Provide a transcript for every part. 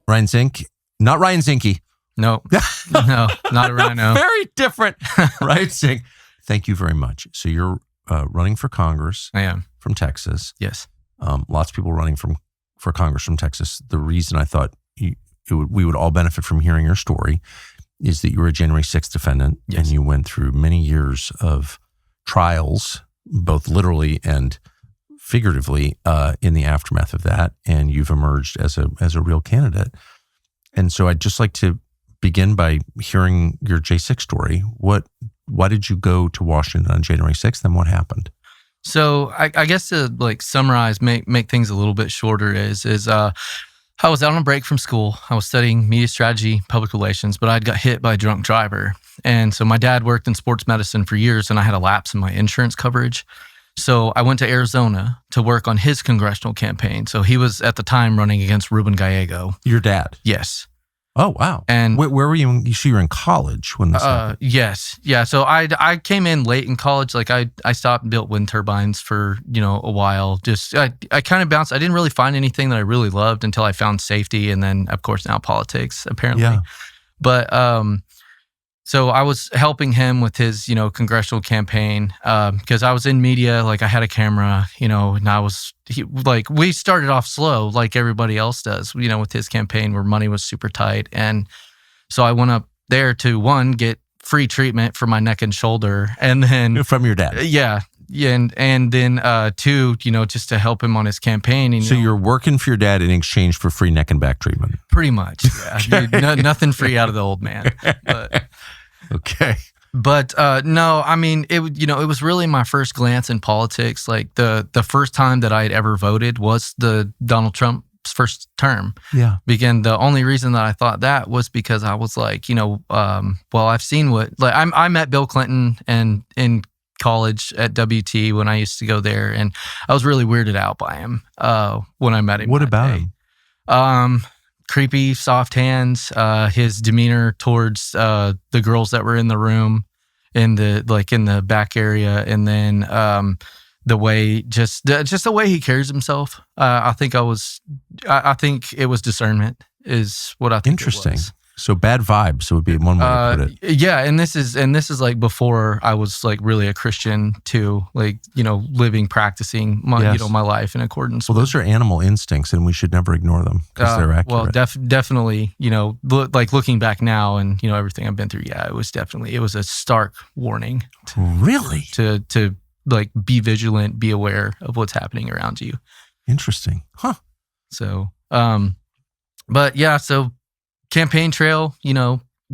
Ryan Zink, not Ryan Zinky. No, not a rhino. Very different. Ryan Zink. Thank you very much. So you're running for Congress. I am. From Texas. Yes. Lots of people running for Congress from Texas. The reason I thought we would all benefit from hearing your story is that you were a January 6th defendant, yes, and you went through many years of trials, both literally and figuratively, in the aftermath of that, and you've emerged as a real candidate. And so I'd just like to begin by hearing your J6 story. Why did you go to Washington on January 6th, and what happened? So I guess to like summarize, make things a little bit shorter is I was out on a break from school. I was studying media strategy, public relations, but I'd got hit by a drunk driver. And so my dad worked in sports medicine for years, and I had a lapse in my insurance coverage. So I went to Arizona to work on his congressional campaign. So he was at the time running against Ruben Gallego. Your dad? Yes. Oh, wow. And where were you? You were in college when this happened? Yes. Yeah. So I came in late in college. Like I stopped and built wind turbines for, a while. Just, I kind of bounced. I didn't really find anything that I really loved until I found safety. And then of course now politics, apparently. Yeah. But, so I was helping him with his, congressional campaign, because I was in media, like I had a camera, and we started off slow like everybody else does, with his campaign where money was super tight. And so I went up there to get free treatment for my neck and shoulder, and then from your dad. Yeah. Yeah. And then two, just to help him on his campaign. So you're working for your dad in exchange for free neck and back treatment? Pretty much. Yeah. Dude, nothing free out of the old man. But okay. But no, I mean, it was really my first glance in politics. Like the first time that I had ever voted was the Donald Trump's first term. Yeah. Again, the only reason that I thought that was because I was like, I've seen I met Bill Clinton and in college at WT when I used to go there, and I was really weirded out by him when I met him. What about him? Creepy, soft hands, his demeanor towards the girls that were in the room in the back area, and then the way just the way he carries himself. I think it was discernment is what I think. Interesting. It was. So bad vibes would be one way to put it. Yeah, and this is like before I was like really a Christian too, like living, practicing my my life in accordance. Well, those are animal instincts, and we should never ignore them because they're accurate. Well, definitely, like looking back now and everything I've been through. Yeah, it was a stark warning. Really? To like be vigilant, be aware of what's happening around you. Interesting, huh? So, but yeah, so. Campaign trail,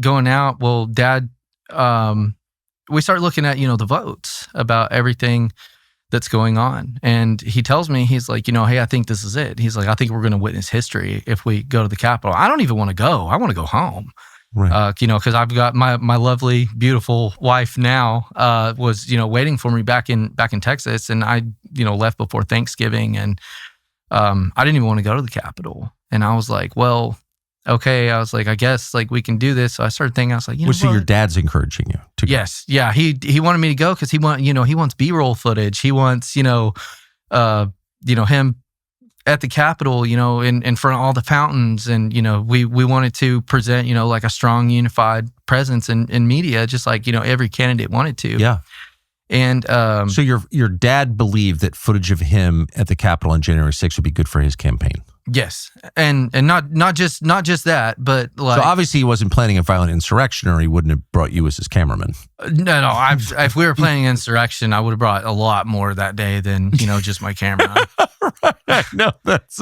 going out. Well, Dad, we start looking at, the votes about everything that's going on. And he tells me, he's like, hey, I think this is it. He's like, I think we're going to witness history if we go to the Capitol. I don't even want to go. I want to go home. Right. Because I've got my lovely, beautiful wife now was, waiting for me back in Texas. And I, left before Thanksgiving. And I didn't even want to go to the Capitol. And I was like, well, okay, I was like, I guess like we can do this. So I started thinking, I was like, so your dad's encouraging you to go? Yes, yeah. He wanted me to go because he wants B-roll footage. He wants him at the Capitol, in front of all the fountains, and we wanted to present like a strong unified presence in media, just like every candidate wanted to. Yeah. And so your dad believed that footage of him at the Capitol on January 6th would be good for his campaign. Yes, and not just that, but like, so obviously he wasn't planning a violent insurrection, or he wouldn't have brought you as his cameraman. No. If we were planning insurrection, I would have brought a lot more that day than just my camera. Right. No, that's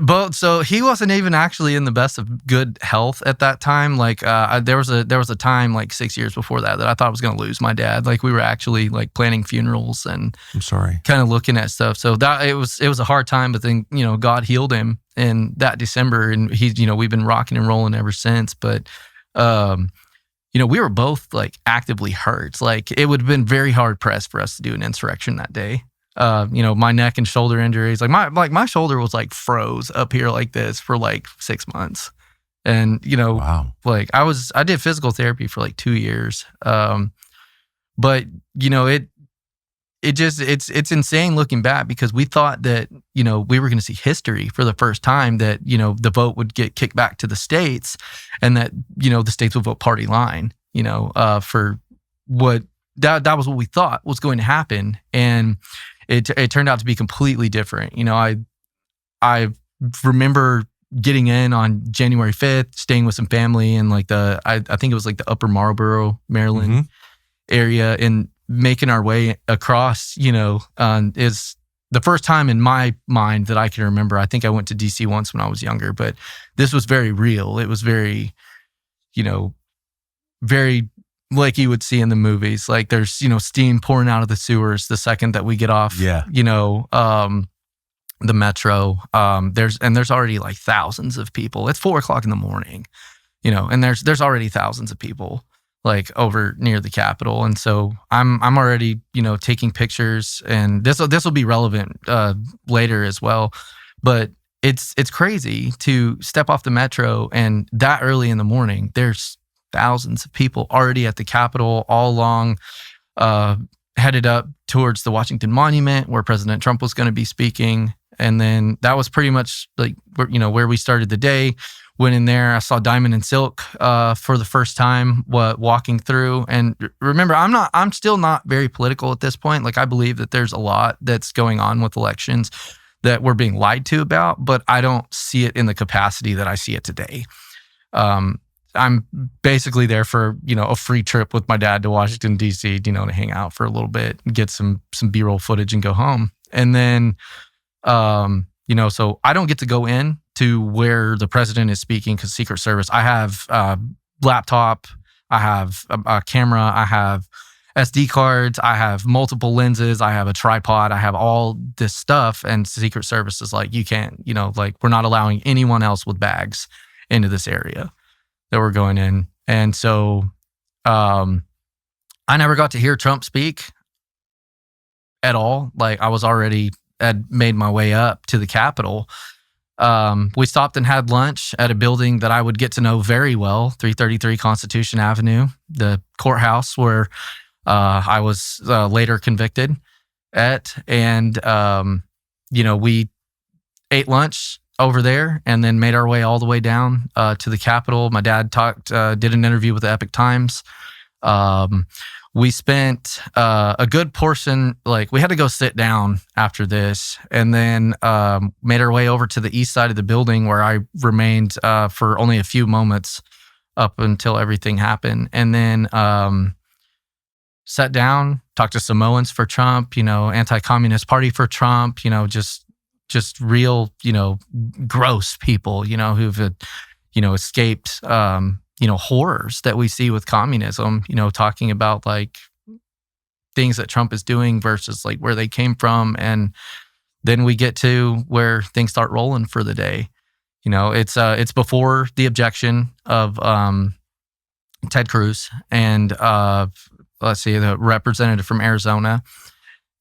But so he wasn't even actually in the best of good health at that time. Like there was a time like 6 years before that I thought I was going to lose my dad. Like we were actually like planning funerals and I'm sorry, kind of looking at stuff. So that it was a hard time, but then God healed him in that December, and he's we've been rocking and rolling ever since. But we were both like actively hurt. Like it would have been very hard pressed for us to do an insurrection that day. My neck and shoulder injuries, like my shoulder was like froze up here like this for like 6 months. And, wow. Like I did physical therapy for like 2 years. But it's insane looking back, because we thought that, we were going to see history for the first time, that, the vote would get kicked back to the states, and that, the states would vote party line, for what that was what we thought was going to happen. And it turned out to be completely different. I remember getting in on January 5th, staying with some family in like I think it was like the Upper Marlboro, Maryland area, and making our way across, is the first time in my mind that I can remember. I think I went to DC once when I was younger, but this was very real. It was very, very like you would see in the movies. Like there's, steam pouring out of the sewers the second that we get off, the metro. There's already like thousands of people. It's 4:00 in the morning, and there's already thousands of people like over near the Capitol. And so I'm already, taking pictures, and this will be relevant later as well. But it's crazy to step off the metro, and that early in the morning, there's thousands of people already at the Capitol, all along, headed up towards the Washington Monument where President Trump was going to be speaking. And then that was pretty much like, where we started the day. Went in there, I saw Diamond and Silk for the first time walking through. And remember, I'm still not very political at this point. Like, I believe that there's a lot that's going on with elections that we're being lied to about, but I don't see it in the capacity that I see it today. I'm basically there for, a free trip with my dad to Washington, D.C., to hang out for a little bit, get some B-roll footage and go home. And then, so I don't get to go in to where the president is speaking because Secret Service. I have a laptop, I have a camera, I have SD cards, I have multiple lenses, I have a tripod, I have all this stuff. And Secret Service is like, you can't, we're not allowing anyone else with bags into this area that we're going in. And so I never got to hear Trump speak at all. Like, I was had made my way up to the Capitol. We stopped and had lunch at a building that I would get to know very well, 333 Constitution Avenue, the courthouse where I was later convicted at. And, we ate lunch over there and then made our way all the way down to the Capitol. My dad did an interview with the Epic Times. We spent a good portion, like we had to go sit down after this, and then made our way over to the east side of the building where I remained for only a few moments up until everything happened. And then sat down, talked to Samoans for Trump, anti-communist party for Trump, just real, gross people, who've, escaped, horrors that we see with communism, talking about like things that Trump is doing versus like where they came from. And then we get to where things start rolling for the day. It's before the objection of Ted Cruz and the representative from Arizona.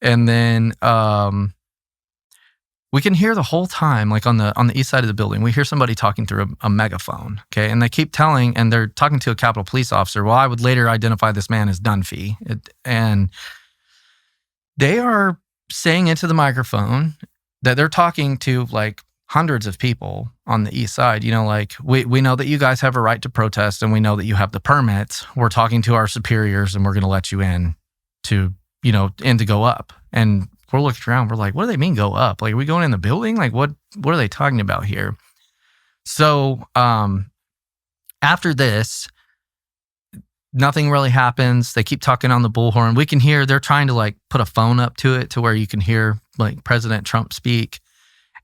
And then we can hear the whole time, like on the east side of the building, we hear somebody talking through a megaphone, okay? And they keep telling, and they're talking to a Capitol Police officer. Well, I would later identify this man as Dunphy. And they are saying into the microphone that they're talking to like hundreds of people on the east side. Like, we know that you guys have a right to protest, and we know that you have the permits. We're talking to our superiors, and we're going to let you in to go up. And we're looking around. We're like, what do they mean go up? Like, are we going in the building? Like, what are they talking about here? So after this, nothing really happens. They keep talking on the bullhorn. We can hear they're trying to like put a phone up to it to where you can hear like President Trump speak.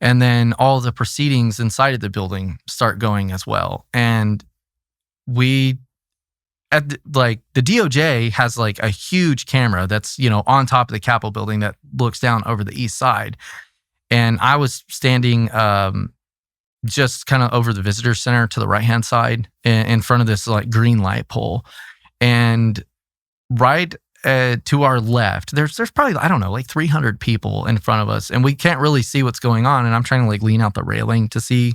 And then all the proceedings inside of the building start going as well. And the DOJ has like a huge camera that's, on top of the Capitol building that looks down over the east side. And I was standing just kind of over the visitor center to the right-hand side in front of this like green light pole. And right to our left, there's probably, I don't know, like 300 people in front of us, and we can't really see what's going on. And I'm trying to like lean out the railing to see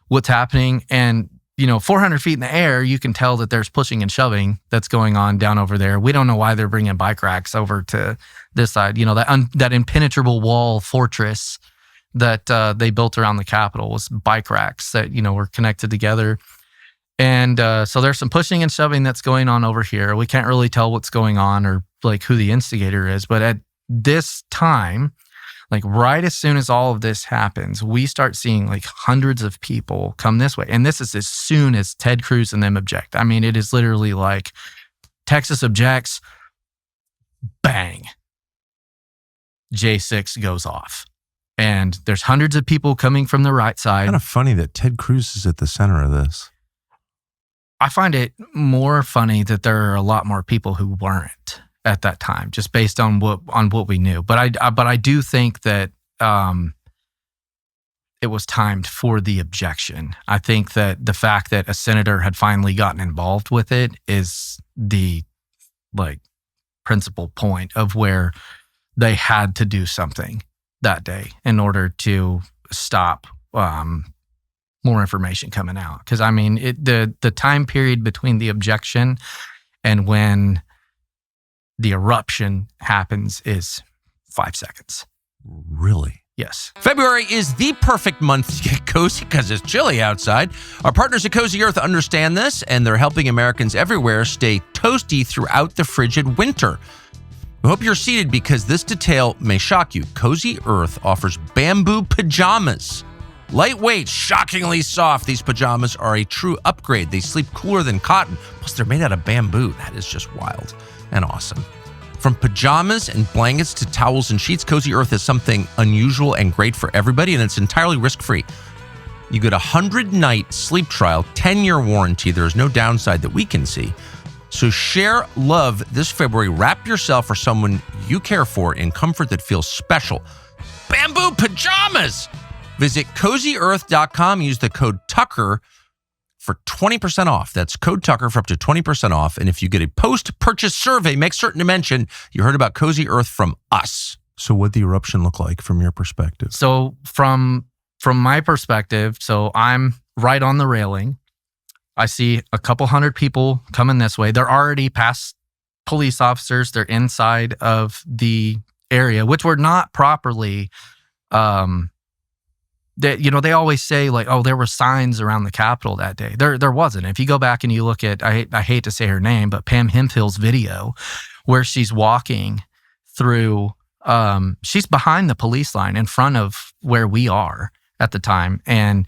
what's happening. And 400 feet in the air, you can tell that there's pushing and shoving that's going on down over there. We don't know why they're bringing bike racks over to this side. That impenetrable wall fortress that they built around the Capitol was bike racks that, were connected together. And so there's some pushing and shoving that's going on over here. We can't really tell what's going on or like who the instigator is. But at this time, like right as soon as all of this happens, we start seeing like hundreds of people come this way. And this is as soon as Ted Cruz and them object. I mean, it is literally like Texas objects, bang, J6 goes off. And there's hundreds of people coming from the right side. Kind of funny that Ted Cruz is at the center of this. I find it more funny that there are a lot more people who weren't at that time, just based on what we knew. But I do think that it was timed for the objection. I think that the fact that a senator had finally gotten involved with it is the principal point of where they had to do something that day in order to stop more information coming out. Because I mean, the time period between the objection and when the eruption happens is 5 seconds. Really? Yes. February is the perfect month to get cozy because it's chilly outside. Our partners at Cozy Earth understand this, and they're helping Americans everywhere stay toasty throughout the frigid winter. We hope you're seated because this detail may shock you. Cozy Earth offers bamboo pajamas. Lightweight, shockingly soft, these pajamas are a true upgrade. They sleep cooler than cotton. Plus, they're made out of bamboo. That is just wild and awesome. From pajamas and blankets to towels and sheets, Cozy Earth is something unusual and great for everybody, and it's entirely risk-free. You get a 100-night sleep trial, 10-year warranty. There's no downside that we can see. So share love this February. Wrap yourself or someone you care for in comfort that feels special. Bamboo pajamas! Visit CozyEarth.com. Use the code Tucker for 20% off. That's code Tucker for up to 20% off. And if you get a post-purchase survey, make certain to mention you heard about Cozy Earth from us. So what'd the eruption look like from your perspective? So from my perspective, so I'm right on the railing. I see a couple hundred people coming this way. They're already past police officers. They're inside of the area, which were not properly they always say like, oh, there were signs around the Capitol that day. There wasn't. If you go back and you look at, I hate to say her name, but Pam Hemphill's video where she's walking through, she's behind the police line in front of where we are at the time. And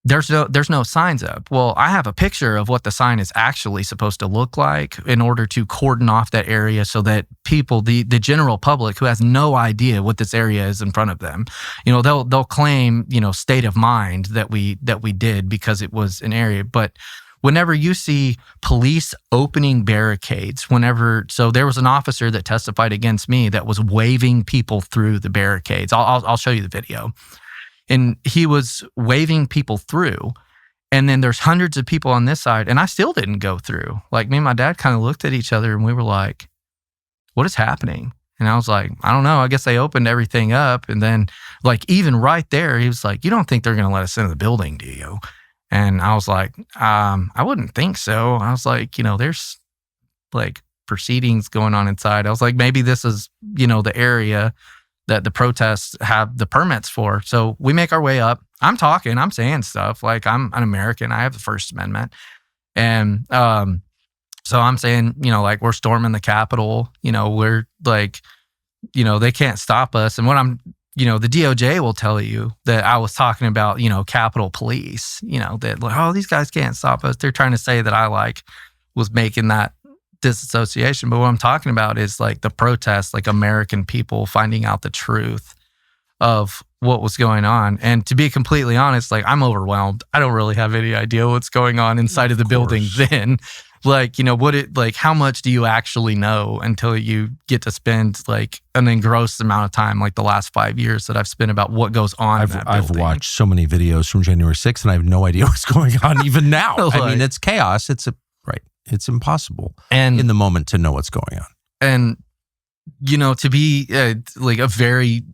there's no signs up. Well, I have a picture of what the sign is actually supposed to look like in order to cordon off that area so that people, the general public who has no idea what this area is in front of them, they'll claim, state of mind that we did because it was an area. But whenever you see police opening barricades, so there was an officer that testified against me that was waving people through the barricades. I'll show you the video. And he was waving people through. And then there's hundreds of people on this side. And I still didn't go through. Like me and my dad kind of looked at each other and we were like, what is happening? And I was like, I don't know. I guess they opened everything up. And then like even right there, he was like, you don't think they're going to let us into the building, do you? And I was like, I wouldn't think so. I was like, there's like proceedings going on inside. I was like, maybe this is, the area that the protests have the permits for. So we make our way up. I'm talking, I'm saying stuff like I'm an American. I have the First Amendment. And so I'm saying, like we're storming the Capitol, we're like, they can't stop us. And what I'm, the DOJ will tell you that I was talking about, Capitol Police, that like, oh, these guys can't stop us. They're trying to say that I was making that disassociation. But what I'm talking about is like the protests, like American people finding out the truth of what was going on. And to be completely honest, like I'm overwhelmed. I don't really have any idea what's going on inside of the building then. Like, how much do you actually know until you get to spend like an engrossed amount of time, like the last 5 years that I've spent about what goes on in that building. I've watched so many videos from January 6th and I have no idea what's going on even now. I mean, it's chaos. It's impossible in the moment to know what's going on. And, to be like a very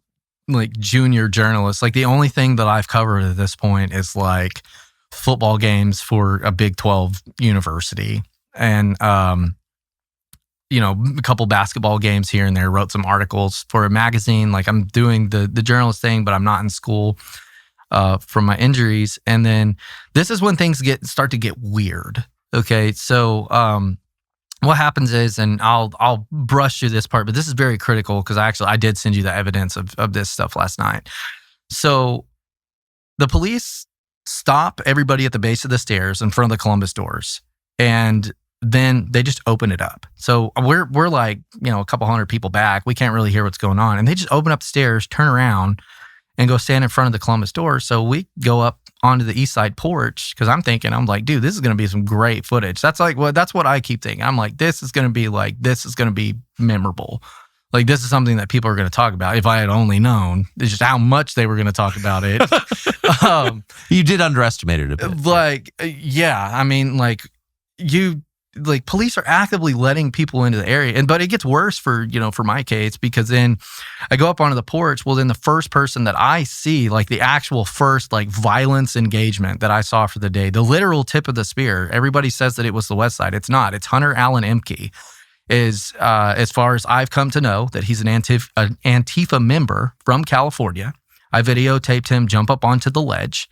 like junior journalist, like the only thing that I've covered at this point is like football games for a Big 12 university, and a couple basketball games here and there. Wrote some articles for a magazine. Like, I'm doing the journalist thing, but I'm not in school from my injuries. And then this is when things start to get weird. Okay, so what happens is, and I'll brush through this part, but this is very critical because I did send you the evidence of this stuff last night. So the police stop everybody at the base of the stairs in front of the Columbus doors, and then they just open it up. So we're like, a couple hundred people back. We can't really hear what's going on. And they just open up the stairs, turn around, and go stand in front of the Columbus doors. So we go up onto the east side porch because I'm like, dude, this is going to be some great footage. That's what I keep thinking. I'm like, this is going to be memorable. Like, this is something that people are going to talk about. If I had only known, it's just how much they were going to talk about it. You did underestimate it a bit. Police are actively letting people into the area. But it gets worse for my case, because then I go up onto the porch. Well, then the first person that I see, like the actual first violence engagement that I saw for the day, the literal tip of the spear, everybody says that it was the West Side. It's not. It's Hunter Allen Emke. Is as far as I've come to know, that he's an Antifa member from California. I videotaped him jump up onto the ledge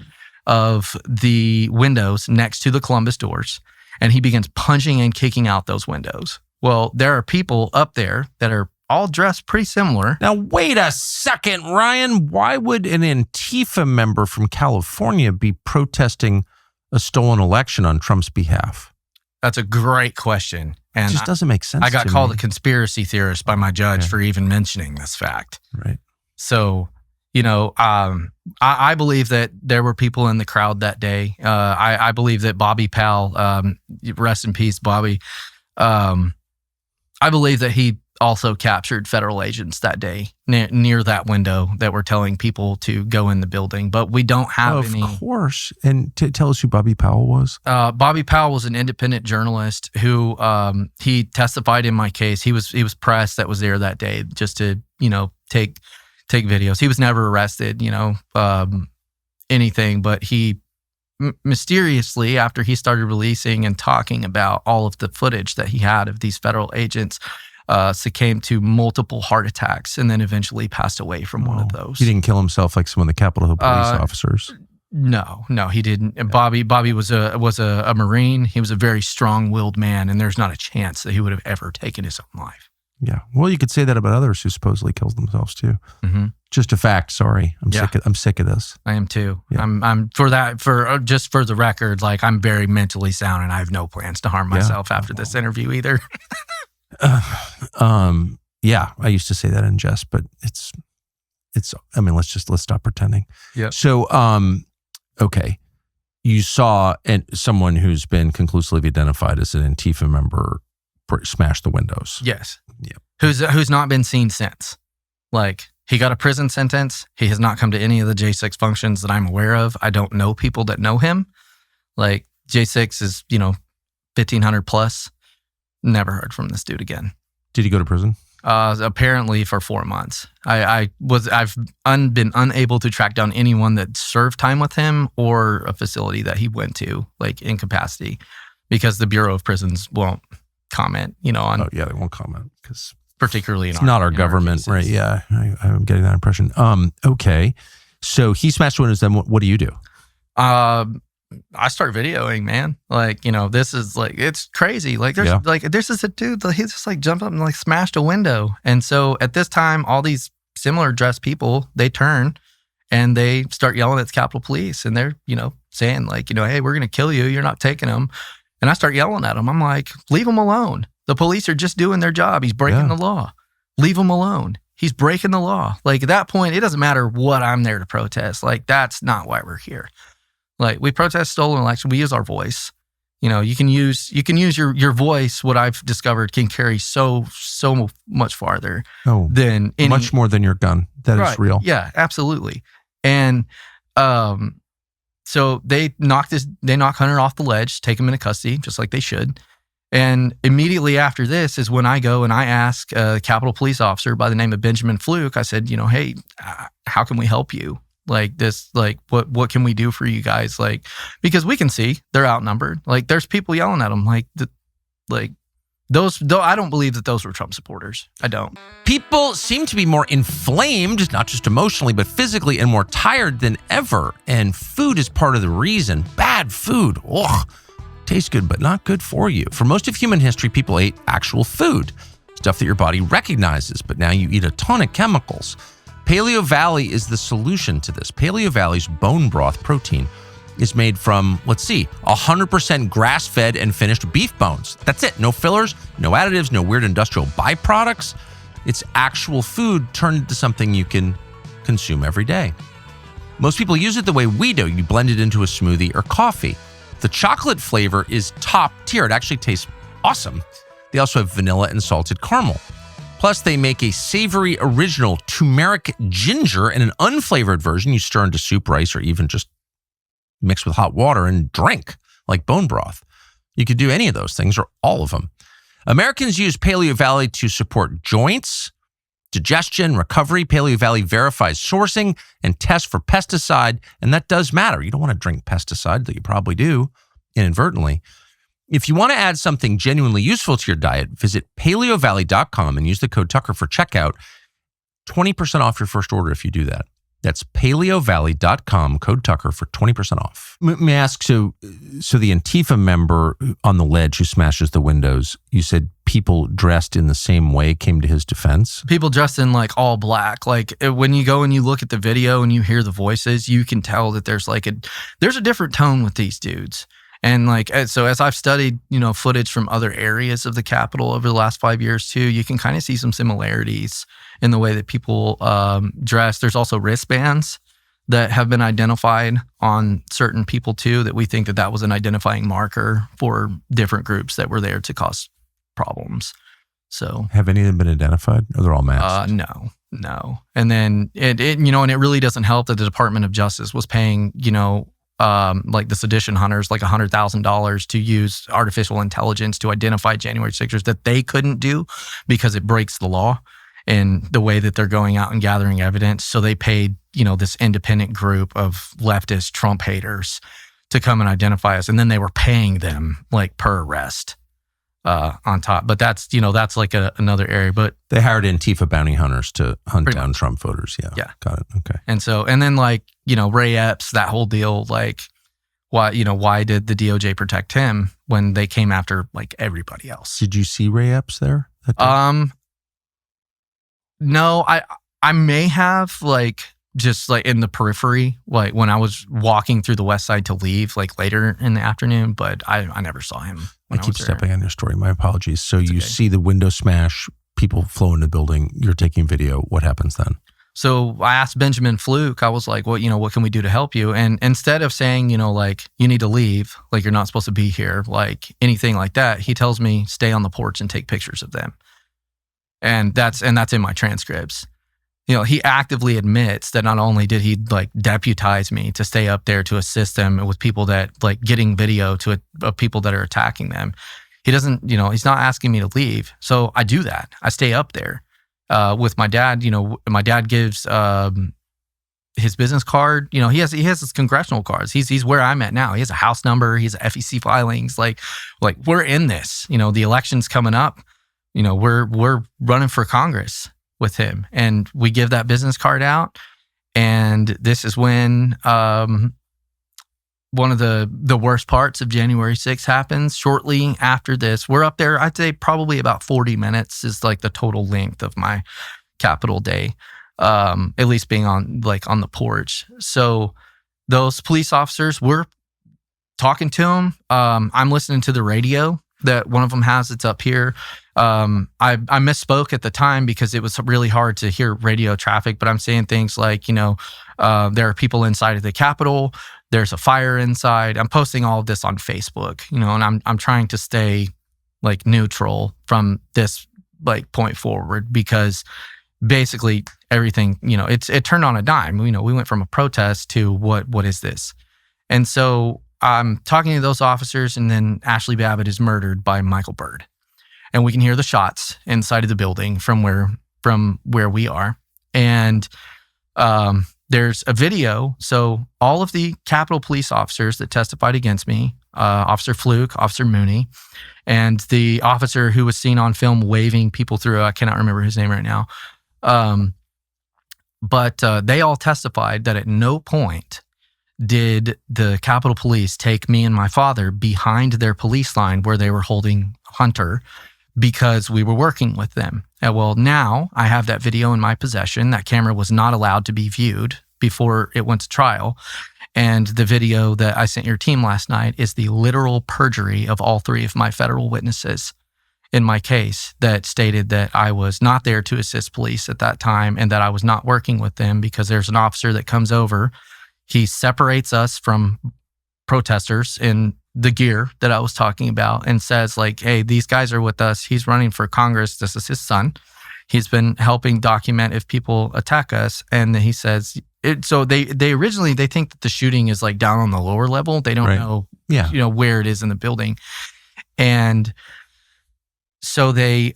of the windows next to the Columbus doors, and he begins punching and kicking out those windows. Well, there are people up there that are all dressed pretty similar. Now, wait a second, Ryan. Why would an Antifa member from California be protesting a stolen election on Trump's behalf? That's a great question. And it just doesn't make sense. I got called a conspiracy theorist by my judge for even mentioning this fact. Right. So, I believe that there were people in the crowd that day. I believe that Bobby Powell, rest in peace, Bobby. I believe that he also captured federal agents that day near that window that were telling people to go in the building. But we don't have any. Of course. And tell us who Bobby Powell was. Bobby Powell was an independent journalist who he testified in my case. He was press that was there that day just to take videos. He was never arrested, anything, but he mysteriously, after he started releasing and talking about all of the footage that he had of these federal agents, succumbed to multiple heart attacks and then eventually passed away from one of those. He didn't kill himself like some of the Capitol Hill police officers. No, he didn't. And Bobby was a Marine. He was a very strong-willed man, and there's not a chance that he would have ever taken his own life. Yeah. Well, you could say that about others who supposedly killed themselves too. Mm-hmm. Just a fact. Sorry. I'm sick of this. I am too. Yeah. I'm just for the record, I'm very mentally sound and I have no plans to harm myself after this interview either. Yeah, I used to say that in jest, but it's, let's stop pretending. Yeah. So, okay. You saw someone who's been conclusively identified as an Antifa member smash the windows. Yes. Yeah. Who's not been seen since. He got a prison sentence. He has not come to any of the J6 functions that I'm aware of. I don't know people that know him. J6 is, 1,500 plus. Never heard from this dude again. Did he go to prison? Apparently for 4 months. I've been unable to track down anyone that served time with him or a facility that he went to, in capacity, because the Bureau of Prisons won't comment, on. Oh yeah, they won't comment because particularly it's not our government, right? Yeah, I'm getting that impression. Okay, so he smashed windows. Then what do you do? I start videoing, man. This is it's crazy. This is a dude. He's just jumped up and smashed a window. And so at this time, all these similar dressed people, they turn and they start yelling at the Capitol Police, and they're saying hey, we're gonna kill you. You're not taking them. And I start yelling at them. I'm like, leave him alone. The police are just doing their job. He's breaking the law. Leave him alone. He's breaking the law. At that point, it doesn't matter what I'm there to protest. That's not why we're here. We protest stolen election. We use our voice. You can use your voice. What I've discovered can carry so much farther than much more than your gun. That is real. Yeah, absolutely. And so they knock Hunter off the ledge, take him into custody, just like they should. And immediately after this is when I go and I ask a Capitol Police officer by the name of Benjamin Fluke. I said, hey, how can we help you? Like this, like what can we do for you guys? Like, because we can see they're outnumbered. Like there's people yelling at them. Those, though, I don't believe that those were Trump supporters. I don't. People seem to be more inflamed, not just emotionally, but physically, and more tired than ever. And food is part of the reason. Bad food. Ugh. Tastes good, but not good for you. For most of human history, people ate actual food, stuff that your body recognizes, but now you eat a ton of chemicals. Paleo Valley is the solution to this. Paleo Valley's bone broth protein is made from, 100% grass-fed and finished beef bones. That's it. No fillers, no additives, no weird industrial byproducts. It's actual food turned into something you can consume every day. Most people use it the way we do. You blend it into a smoothie or coffee. The chocolate flavor is top tier. It actually tastes awesome. They also have vanilla and salted caramel. Plus, they make a savory original turmeric ginger and an unflavored version you stir into soup, rice, or even just mix with hot water and drink, like bone broth. You could do any of those things or all of them. Americans use Paleo Valley to support joints, digestion, recovery. Paleo Valley verifies sourcing and tests for pesticide, and that does matter. You don't want to drink pesticide, that you probably do inadvertently. If you want to add something genuinely useful to your diet, visit paleovalley.com and use the code Tucker for checkout. 20% off your first order if you do that. That's paleovalley.com, code Tucker for 20% off. May I ask, so the Antifa member on the ledge who smashes the windows, you said people dressed in the same way came to his defense? People dressed in like all black. Like when you go and you look at the video and you hear the voices, you can tell that there's a different tone with these dudes. And so as I've studied, footage from other areas of the Capitol over the last 5 years too, you can kind of see some similarities in the way that people dress. There's also wristbands that have been identified on certain people too, that we think that was an identifying marker for different groups that were there to cause problems. So have any of them been identified, or they're all masked? No. And then it really doesn't help that the Department of Justice was paying, the sedition hunters, $100,000 to use artificial intelligence to identify January 6ers that they couldn't do because it breaks the law and the way that they're going out and gathering evidence. So they paid, this independent group of leftist Trump haters to come and identify us. And then they were paying them per arrest on top. But that's another area. But they hired Antifa bounty hunters to hunt down Trump voters. Yeah. Got it. Okay. And then Ray Epps, that whole deal, why did the DOJ protect him when they came after everybody else? Did you see Ray Epps there? No, I may have just in the periphery, when I was walking through the West Side to leave later in the afternoon, but I never saw him. I keep stepping on your story. My apologies. So you see the window smash, people flow into the building, you're taking video. What happens then? So I asked Benjamin Fluke, I was like, what can we do to help you? And instead of saying, you need to leave, you're not supposed to be here, anything like that, he tells me, stay on the porch and take pictures of them. And that's in my transcripts. He actively admits that not only did he deputize me to stay up there to assist them with people that getting video to people that are attacking them. He doesn't, he's not asking me to leave. So I do that. I stay up there with my dad. My dad gives his business card. He has his congressional cards. He's where I'm at now. He has a house number. He has FEC filings. We're in this. The election's coming up. We're running for Congress with him, and we give that business card out. And this is when one of the worst parts of January 6th happens. Shortly after this, we're up there. I'd say probably about 40 minutes is the total length of my Capitol day, at least being on the porch. So those police officers, we're talking to them. I'm listening to the radio that one of them has. It's up here. I misspoke at the time because it was really hard to hear radio traffic, but I'm saying things like, there are people inside of the Capitol. There's a fire inside. I'm posting all of this on Facebook, and I'm trying to stay neutral from this point forward, because basically everything, it turned on a dime. We went from a protest to what is this? And so I'm talking to those officers, and then Ashley Babbitt is murdered by Michael Byrd. And we can hear the shots inside of the building from where we are. And there's a video. So all of the Capitol police officers that testified against me, Officer Fluke, Officer Mooney, and the officer who was seen on film waving people through, I cannot remember his name right now. But they all testified that at no point did the Capitol Police take me and my father behind their police line where they were holding Hunter because we were working with them. Well, now I have that video in my possession. That camera was not allowed to be viewed before it went to trial. And the video that I sent your team last night is the literal perjury of all three of my federal witnesses in my case that stated that I was not there to assist police at that time and that I was not working with them because there's an officer that comes over. He separates us from protesters in the gear that I was talking about and says like, hey, these guys are with us. He's running for Congress. This is his son. He's been helping document if people attack us. And he says, so they originally, they think that the shooting is like down on the lower level. They don't know, where it is in the building. And so they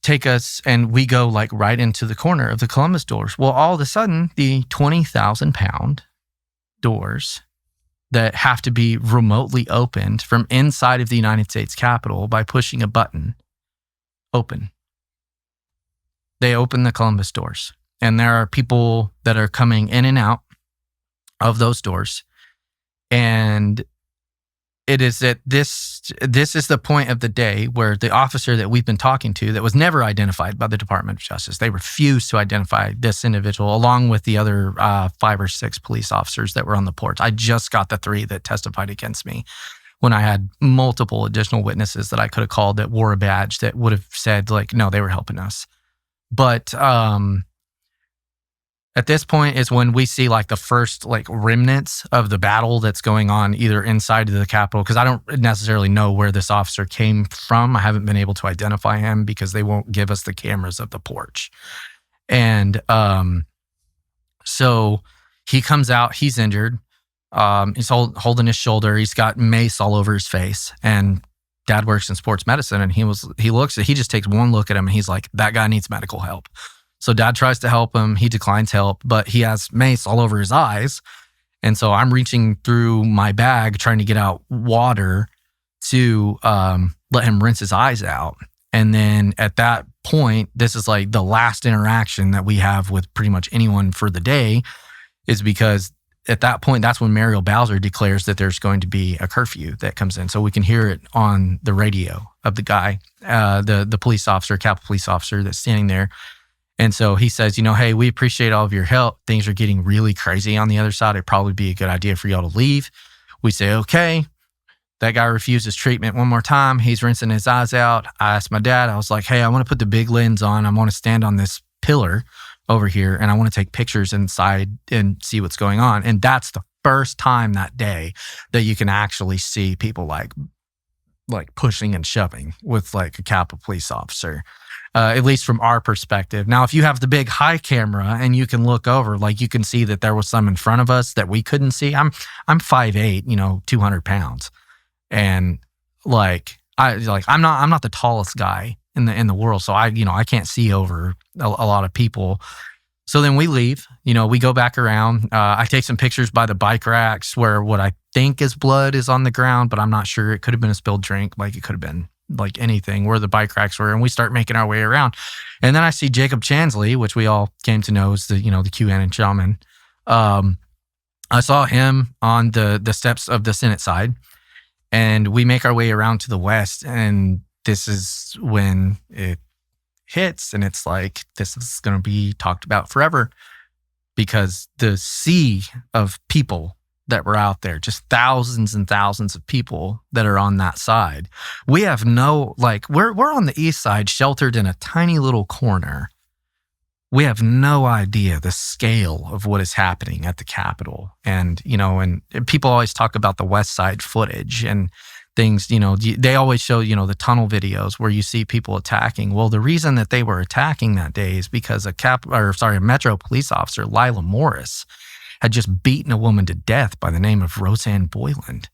take us and we go like right into the corner of the Columbus doors. Well, all of a sudden, the 20,000-pound doors that have to be remotely opened from inside of the United States Capitol by pushing a button open. They open the Columbus doors. And there are people that are coming in and out of those doors. And it is at this is the point of the day where the officer that we've been talking to that was never identified by the Department of Justice, they refused to identify this individual along with the other 5 or 6 police officers that were on the porch. I just got the 3 that testified against me when I had multiple additional witnesses that I could have called that wore a badge that would have said like, no, they were helping us. But at this point is when we see like the first like remnants of the battle that's going on either inside of the Capitol, because I don't necessarily know where this officer came from. I haven't been able to identify him because they won't give us the cameras of the porch. And so he comes out, he's injured. He's holding his shoulder. He's got mace all over his face. And Dad works in sports medicine and he just takes one look at him and he's like, that guy needs medical help. So Dad tries to help him. He declines help, but he has mace all over his eyes. And so I'm reaching through my bag trying to get out water to let him rinse his eyes out. And then at that point, this is like the last interaction that we have with pretty much anyone for the day, is because at that point, that's when Muriel Bowser declares that there's going to be a curfew that comes in. So we can hear it on the radio of the guy, the police officer, Capitol police officer that's standing there. And so he says, hey, we appreciate all of your help. Things are getting really crazy on the other side. It'd probably be a good idea for y'all to leave. We say, okay. That guy refuses treatment one more time. He's rinsing his eyes out. I asked my dad, I was like, hey, I want to put the big lens on. I want to stand on this pillar over here and I want to take pictures inside and see what's going on. And that's the first time that day that you can actually see people like pushing and shoving with like a Capitol police officer. At least from our perspective. Now, if you have the big high camera and you can look over, like you can see that there was some in front of us that we couldn't see. I'm 5'8", 200 pounds. And I'm not the tallest guy in the world. So I can't see over a lot of people. So then we leave, we go back around. I take some pictures by the bike racks where what I think is blood is on the ground, but I'm not sure. It could have been a spilled drink. Like it could have been like anything where the bike racks were, and we start making our way around. And then I see Jacob Chansley, which we all came to know as the QAnon shaman. I saw him on the steps of the Senate side, and we make our way around to the west. And this is when it hits, and it's like, this is going to be talked about forever, because the sea of people that were out there, just thousands and thousands of people that are on that side. We have we're on the east side, sheltered in a tiny little corner. We have no idea the scale of what is happening at the Capitol. And, and people always talk about the west side footage and things, they always show, the tunnel videos where you see people attacking. Well, the reason that they were attacking that day is because a Metro police officer, Lila Morris, had just beaten a woman to death by the name of Roseanne Boyland.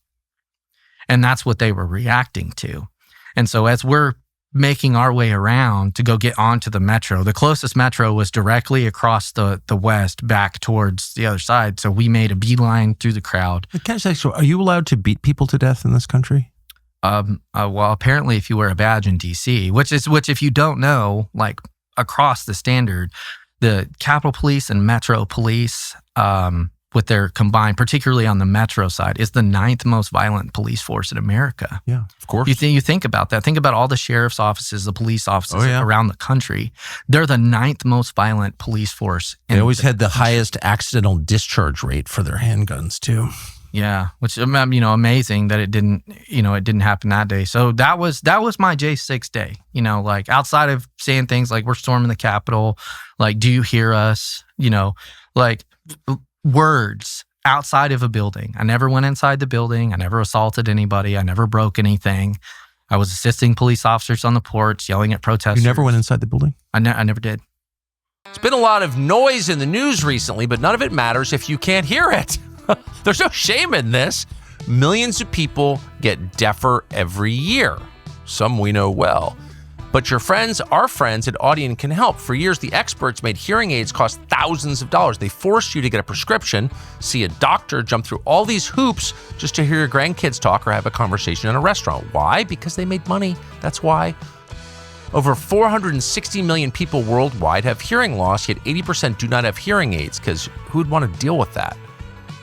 And that's what they were reacting to. And so as we're making our way around to go get onto the metro. The closest metro was directly across the west back towards the other side. So we made a beeline through the crowd. Can I say, so are you allowed to beat people to death in this country? Well, apparently if you wear a badge in DC, which if you don't know, like across the standard, the Capitol Police and Metro Police, with their combined, particularly on the Metro side, is the 9th most violent police force in America. Yeah, of course. You think about that. Think about all the sheriff's offices, the police offices around the country. They're the 9th most violent police force. They always had the highest accidental discharge rate for their handguns too. Yeah, which, amazing that it didn't happen that day. So that was my J6 day. Like outside of saying things like we're storming the Capitol, like, do you hear us? Like words outside of a building. I never went inside the building. I never assaulted anybody. I never broke anything. I was assisting police officers on the porch, yelling at protesters. You never went inside the building? I never did. There's been a lot of noise in the news recently, but none of it matters if you can't hear it. There's no shame in this. Millions of people get deafer every year. Some we know well. But our friends at Audien can help. For years, the experts made hearing aids cost thousands of dollars. They forced you to get a prescription, see a doctor, jump through all these hoops just to hear your grandkids talk or have a conversation in a restaurant. Why? Because they made money. That's why. Over 460 million people worldwide have hearing loss, yet 80% do not have hearing aids, because who would want to deal with that?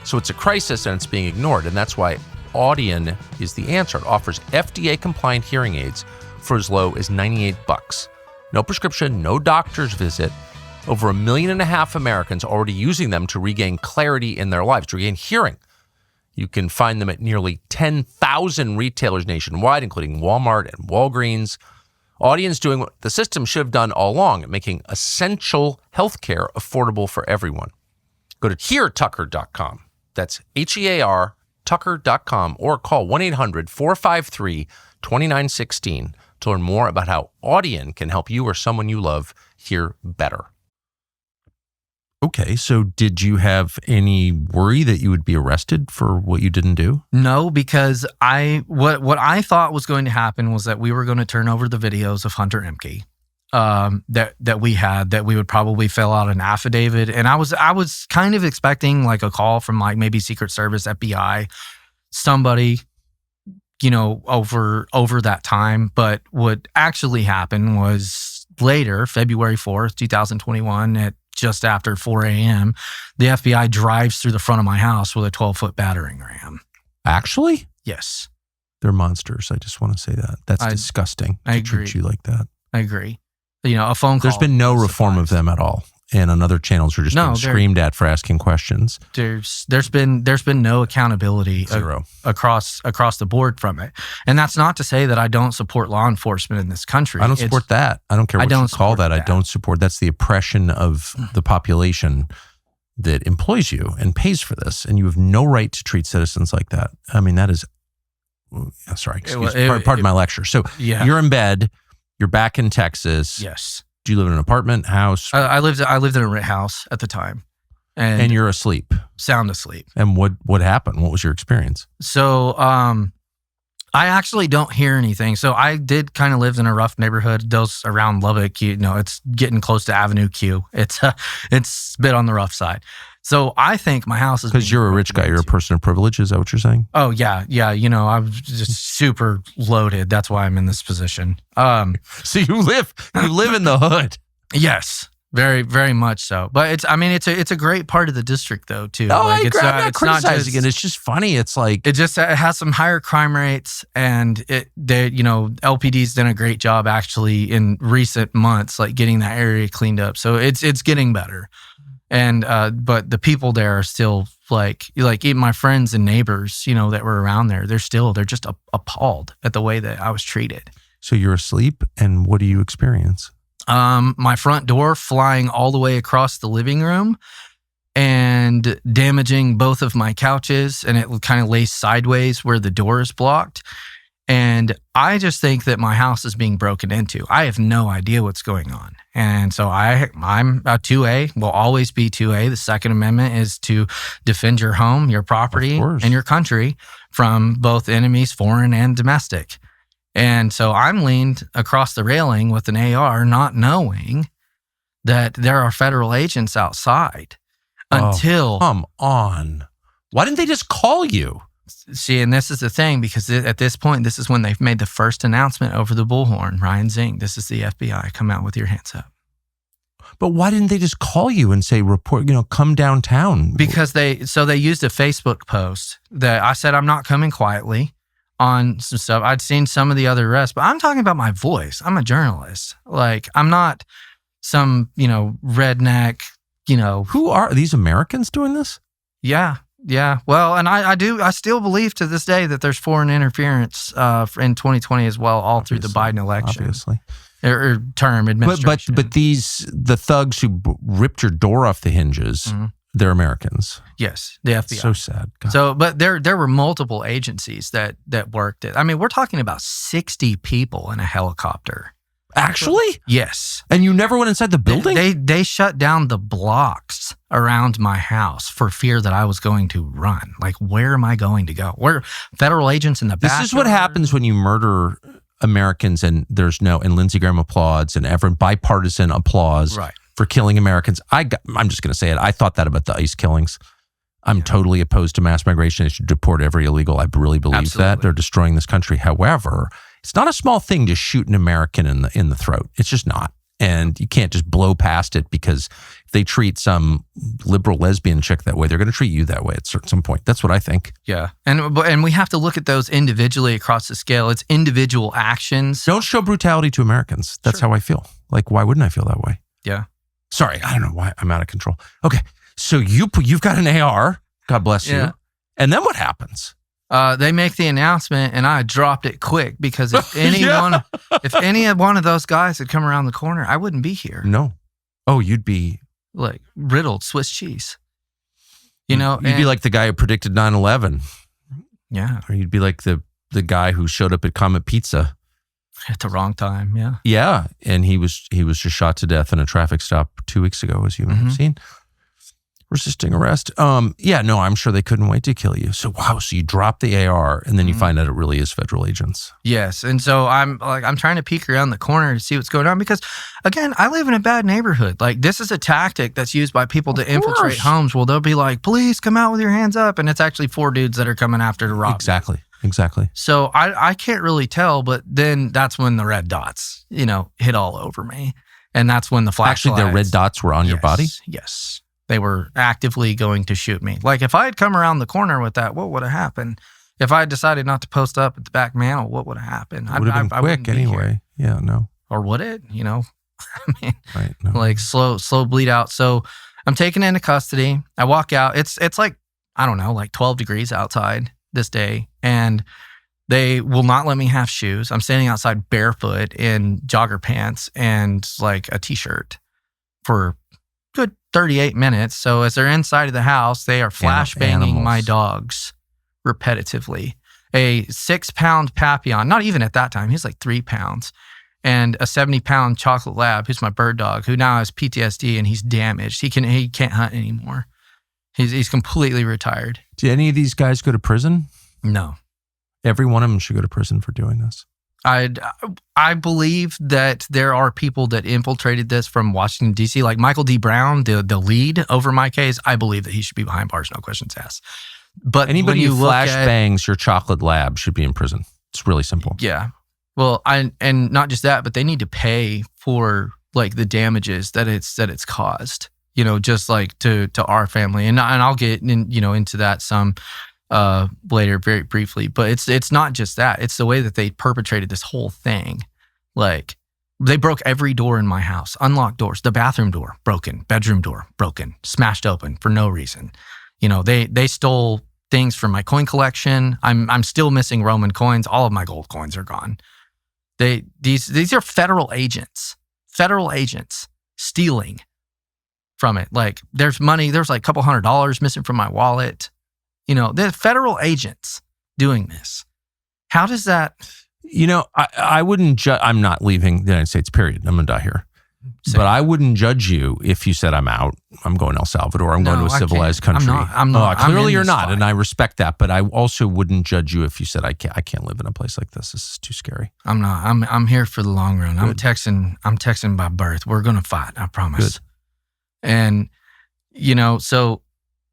So it's a crisis and it's being ignored, and that's why Audien is the answer. It offers FDA-compliant hearing aids for as low as $98. No prescription, no doctor's visit. Over 1.5 million Americans already using them to regain clarity in their lives, to regain hearing. You can find them at nearly 10,000 retailers nationwide, including Walmart and Walgreens. Audien's doing what the system should have done all along, making essential healthcare affordable for everyone. Go to heartucker.com. That's HEAR, tucker.com, or call 1-800-453-2916 to learn more about how Audien can help you or someone you love hear better. Okay, so did you have any worry that you would be arrested for what you didn't do? No, because what I thought was going to happen was that we were going to turn over the videos of Hunter Emke that we had, that we would probably fill out an affidavit. And I was kind of expecting like a call from like maybe Secret Service, FBI, somebody, over that time. But what actually happened was later, February 4th, 2021, at just after 4 a.m., the FBI drives through the front of my house with a 12-foot battering ram. Actually? Yes. They're monsters. I just want to say that. That's disgusting to treat you like that. I agree. A phone call. There's been no reform of them at all. And on other channels, you're just being screamed at for asking questions. There's been no accountability across the board from it. And that's not to say that I don't support law enforcement in this country. I don't support that. I don't care what you call that. I don't support. That's the oppression of the population that employs you and pays for this. And you have no right to treat citizens like that. I mean, that is, sorry, pardon my lecture. So you're in bed, you're back in Texas. Yes. Do you live in an apartment, house? I lived in a house at the time. And you're asleep. Sound asleep. And what happened? What was your experience? So I actually don't hear anything. So I did kind of live in a rough neighborhood. Those around Lubbock, it's getting close to Avenue Q. It's a bit on the rough side. So I think my house is because you're a rich guy. You're a person of privilege. Is that what you're saying? Oh yeah. I'm just super loaded. That's why I'm in this position. So you live in the hood. Yes, very, very much so. But it's a great part of the district though too. Oh, I'm not criticizing it. It's just funny. It's like it has some higher crime rates, and LPD's done a great job actually in recent months, like getting that area cleaned up. So it's getting better. And but the people there are still like even my friends and neighbors, that were around there, they're just appalled at the way that I was treated. So you're asleep, and what do you experience? My front door flying all the way across the living room and damaging both of my couches, and it kind of lays sideways where the door is blocked. And I just think that my house is being broken into. I have no idea what's going on. And so I'm a 2A, will always be 2A. The Second Amendment is to defend your home, your property, and your country from both enemies, foreign and domestic. And so I'm leaned across the railing with an AR, not knowing that there are federal agents outside until... Come on. Why didn't they just call you? See, and this is the thing, because at this point, this is when they've made the first announcement over the bullhorn. Ryan Zink, this is the FBI. Come out with your hands up. But why didn't they just call you and say, report, come downtown? Because they used a Facebook post that I said, I'm not coming quietly on some stuff. I'd seen some of the other arrests, but I'm talking about my voice. I'm a journalist. Like, I'm not some, redneck, Who are these Americans doing this? Yeah. Yeah. Well, and I still believe to this day that there's foreign interference in 2020 as well, all through the Biden election. Obviously. Or term administration. But the thugs who ripped your door off the hinges, they're Americans. Yes, the FBI. So sad. God. So, but there were multiple agencies that worked it. I mean, we're talking about 60 people in a helicopter. Actually? Yes. And you never went inside the building? They shut down the blocks around my house for fear that I was going to run. Like, where am I going to go? Where federal agents in the back? This is what happens when you murder Americans and and Lindsey Graham applauds and everyone bipartisan applause for killing Americans. I'm just going to say it. I thought that about the ICE killings. I'm totally opposed to mass migration. They should deport every illegal. I really believe that. They're destroying this country. However, it's not a small thing to shoot an American in the throat. It's just not. And you can't just blow past it because if they treat some liberal lesbian chick that way, they're going to treat you that way at some point. That's what I think. Yeah. And we have to look at those individually across the scale. It's individual actions. Don't show brutality to Americans. That's how I feel. Like, why wouldn't I feel that way? Yeah. Sorry, I don't know why I'm out of control. Okay. So you've got an AR. God bless you. And then what happens? They make the announcement, and I dropped it quick because if any one of those guys had come around the corner, I wouldn't be here. No. Oh, you'd be like riddled Swiss cheese. You'd be like the guy who predicted 9/11. Yeah. Or you'd be like the guy who showed up at Comet Pizza at the wrong time. Yeah. Yeah, and he was just shot to death in a traffic stop 2 weeks ago, as you may have seen. Resisting arrest. I'm sure they couldn't wait to kill you. So so you drop the AR and then you find out it really is federal agents. Yes. And so I'm trying to peek around the corner to see what's going on because again, I live in a bad neighborhood. Like this is a tactic that's used by people to infiltrate homes. Well, they'll be like, police, come out with your hands up. And it's actually 4 dudes that are coming after to rob. Exactly. So I can't really tell, but then that's when the red dots, hit all over me. And that's when the flashlights. Actually, the red dots were on your body? Yes. They were actively going to shoot me. Like if I had come around the corner with that, what would have happened? If I had decided not to post up at the back mantle, what would have happened? It would have been quick anyway. Yeah, no. Or would it? I mean, right, no. Like slow bleed out. So I'm taken into custody. I walk out. It's like, I don't know, like 12 degrees outside this day. And they will not let me have shoes. I'm standing outside barefoot in jogger pants and like a t-shirt for good 38 minutes. So as they're inside of the house, they are flashbanging my dogs repetitively. A 6-pound Papillon, not even at that time, he's like 3 pounds, and a 70-pound chocolate lab, who's my bird dog, who now has PTSD and he's damaged. He can't hunt anymore. He's completely retired. Do any of these guys go to prison? No. Every one of them should go to prison for doing this. I believe that there are people that infiltrated this from Washington, D.C., like Michael D. Brown, the lead over my case. I believe that he should be behind bars, no questions asked. But anybody who flashbangs your chocolate lab should be in prison. It's really simple. Yeah. Well, and not just that, but they need to pay for like the damages that it's caused, just like to our family. And I'll get into that some later very briefly, but it's not just that. It's the way that they perpetrated this whole thing. Like they broke every door in my house, unlocked doors, the bathroom door broken, bedroom door broken, smashed open for no reason. They stole things from my coin collection. I'm still missing Roman coins. All of my gold coins are gone. These are federal agents stealing from it. Like there's money, there's like a couple $100 missing from my wallet. The federal agents doing this. How does that? I wouldn't I'm not leaving the United States, period. I'm going to die here. But I wouldn't judge you if you said, I'm out, I'm going to El Salvador, I'm going to a civilized country. I'm not. Clearly you're not, and I respect that. But I also wouldn't judge you if you said, I can't live in a place like this. This is too scary. I'm not. I'm here for the long run. Good. I'm Texan by birth. We're going to fight, I promise. Good. And, so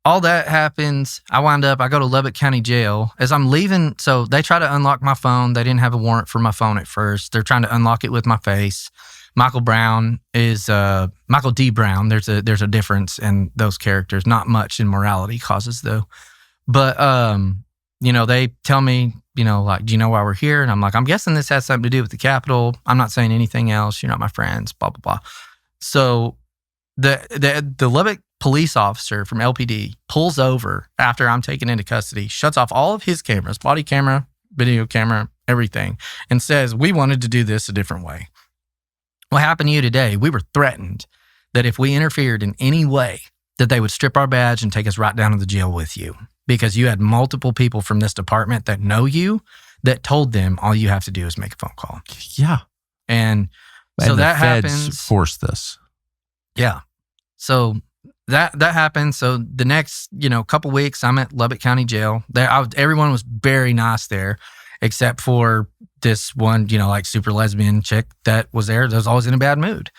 all that happens. I go to Lubbock County Jail. As I'm leaving, so they try to unlock my phone. They didn't have a warrant for my phone at first. They're trying to unlock it with my face. Michael D. Brown. There's a difference in those characters. Not much in morality causes though. But they tell me, like, do you know why we're here? And I'm like, I'm guessing this has something to do with the Capitol. I'm not saying anything else. You're not my friends. Blah blah blah. So the Lubbock police officer from LPD pulls over after I'm taken into custody, shuts off all of his cameras, body camera, video camera, everything, and says, we wanted to do this a different way. What happened to you today? We were threatened that if we interfered in any way, that they would strip our badge and take us right down to the jail with you, because you had multiple people from this department that know you that told them all you have to do is make a phone call. Yeah. And so that happens. Force this. Yeah. So that happened. So the next, couple weeks, I'm at Lubbock County Jail. Everyone was very nice there, except for this one, like super lesbian chick that was there that was always in a bad mood.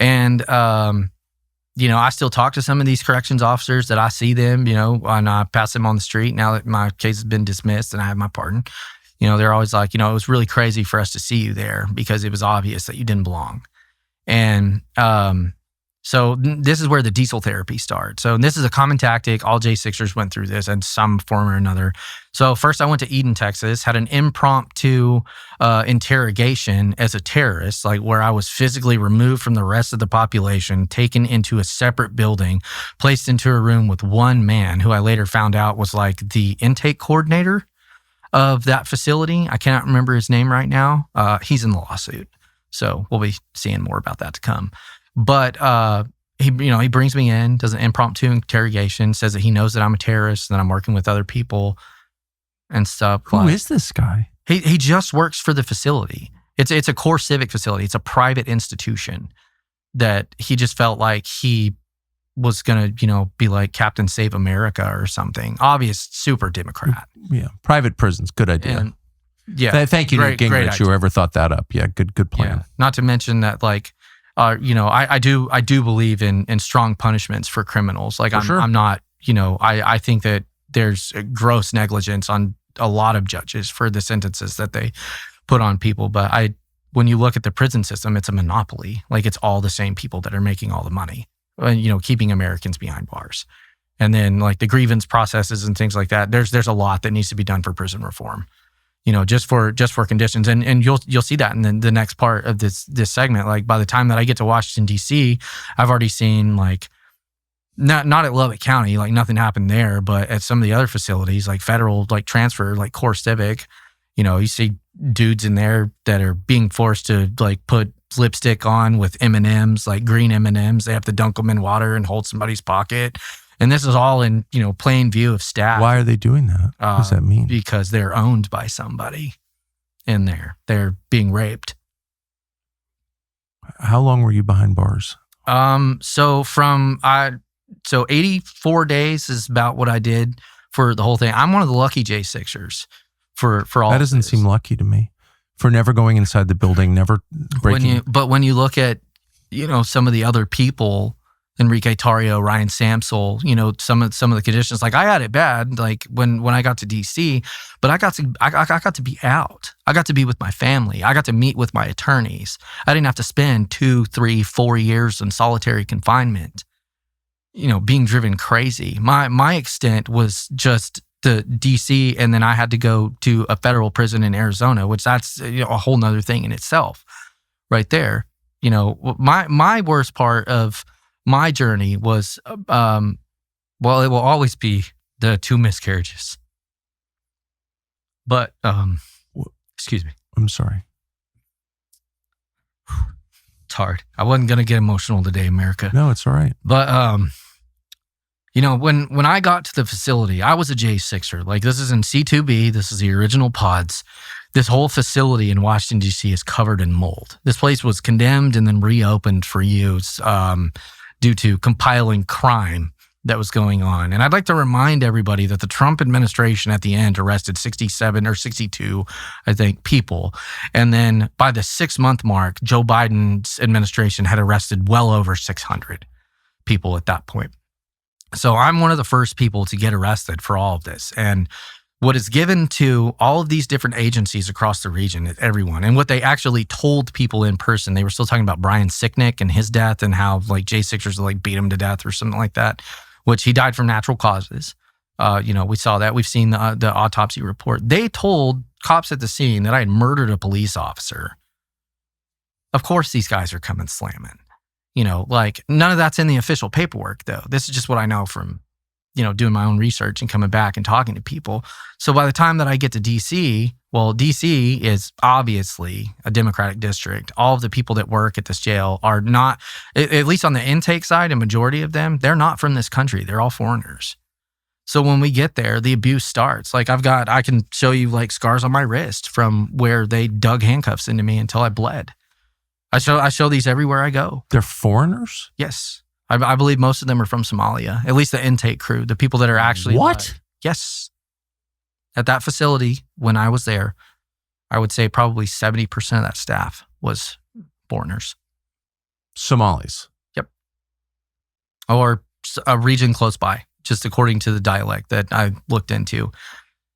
And, I still talk to some of these corrections officers that I see them, and I pass them on the street now that my case has been dismissed and I have my pardon. They're always like, it was really crazy for us to see you there because it was obvious that you didn't belong. And, so this is where the diesel therapy starts. So this is a common tactic. All J6ers went through this in some form or another. So first I went to Eden, Texas, had an impromptu interrogation as a terrorist, like where I was physically removed from the rest of the population, taken into a separate building, placed into a room with one man who I later found out was like the intake coordinator of that facility. I cannot remember his name right now. He's in the lawsuit. So we'll be seeing more about that to come. But he brings me in, does an impromptu interrogation, says that he knows that I'm a terrorist, that I'm working with other people and stuff. Who is this guy? He just works for the facility. It's a core civic facility. It's a private institution that he just felt like he was going to, be like Captain Save America or something. Obvious, super Democrat. Yeah. Private prisons. Good idea. And, yeah. Thank you, Newt Gingrich, whoever thought that up. Yeah. Good plan. Yeah. Not to mention that, like, I do believe in strong punishments for criminals. Like I'm not, I think that there's gross negligence on a lot of judges for the sentences that they put on people. But when you look at the prison system, it's a monopoly. Like it's all the same people that are making all the money, keeping Americans behind bars. And then like the grievance processes and things like that. There's a lot that needs to be done for prison reform. Just for conditions. And you'll see that in the next part of this segment. Like by the time that I get to Washington, D.C., I've already seen like, not at Lubbock County, like nothing happened there, but at some of the other facilities, like federal, like transfer, like core civic, you see dudes in there that are being forced to like put lipstick on with M&Ms, like green M&Ms. They have to dunk them in water and hold somebody's pocket. And this is all in, plain view of staff. Why are they doing that? What does that mean? Because they're owned by somebody in there. They're being raped. How long were you behind bars? So 84 days is about what I did for the whole thing. I'm one of the lucky J6ers for all that doesn't seem lucky to me. For never going inside the building, never breaking. But when you look at, some of the other people, Enrique Tarrio, Ryan Samsel, some of the conditions. Like I had it bad, like when I got to DC, but I got to be out. I got to be with my family. I got to meet with my attorneys. I didn't have to spend 2, 3, 4 years in solitary confinement, being driven crazy. My extent was just the DC, and then I had to go to a federal prison in Arizona, which that's a whole nother thing in itself, right there. My worst part of my journey was, it will always be the 2 miscarriages. But, excuse me. I'm sorry. It's hard. I wasn't going to get emotional today, America. No, it's all right. But, when I got to the facility, I was a J6er. Like this is in C2B. This is the original pods. This whole facility in Washington, D.C. is covered in mold. This place was condemned and then reopened for use due to compiling crime that was going on. And I'd like to remind everybody that the Trump administration at the end arrested 67 or 62, I think, people. And then by the 6-month mark, Joe Biden's administration had arrested well over 600 people at that point. So I'm one of the first people to get arrested for all of this. And what is given to all of these different agencies across the region, everyone, and what they actually told people in person, they were still talking about Brian Sicknick and his death and how like J6ers like beat him to death or something like that, which he died from natural causes. We saw that. We've seen the autopsy report. They told cops at the scene that I had murdered a police officer. Of course, these guys are coming slamming. Like none of that's in the official paperwork, though. This is just what I know from doing my own research and coming back and talking to people. So by the time that I get to DC, well, DC is obviously a Democratic district. All of the people that work at this jail are not, at least on the intake side, a majority of them, they're not from this country. They're all foreigners. So when we get there, the abuse starts. Like I can show you like scars on my wrist from where they dug handcuffs into me until I bled. I show these everywhere I go. They're foreigners? Yes. I believe most of them are from Somalia, at least the intake crew, the people that are actually... What? Yes. At that facility, when I was there, I would say probably 70% of that staff was foreigners. Somalis? Yep. Or a region close by, just according to the dialect that I looked into.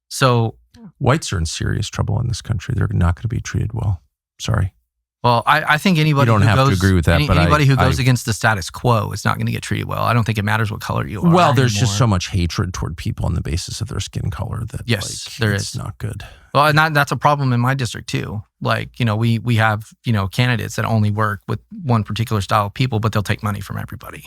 So... Whites are in serious trouble in this country. They're not going to be treated well. Sorry. Well, I think anybody you don't who have goes, to agree with that, but anybody who goes against the status quo is not going to get treated well. I don't think it matters what color you are. Well, there's anymore. just so much hatred toward people on the basis of their skin color that there it's is. Not good. Well, and that's a problem in my district too. Like, we have, candidates that only work with one particular style of people, but they'll take money from everybody.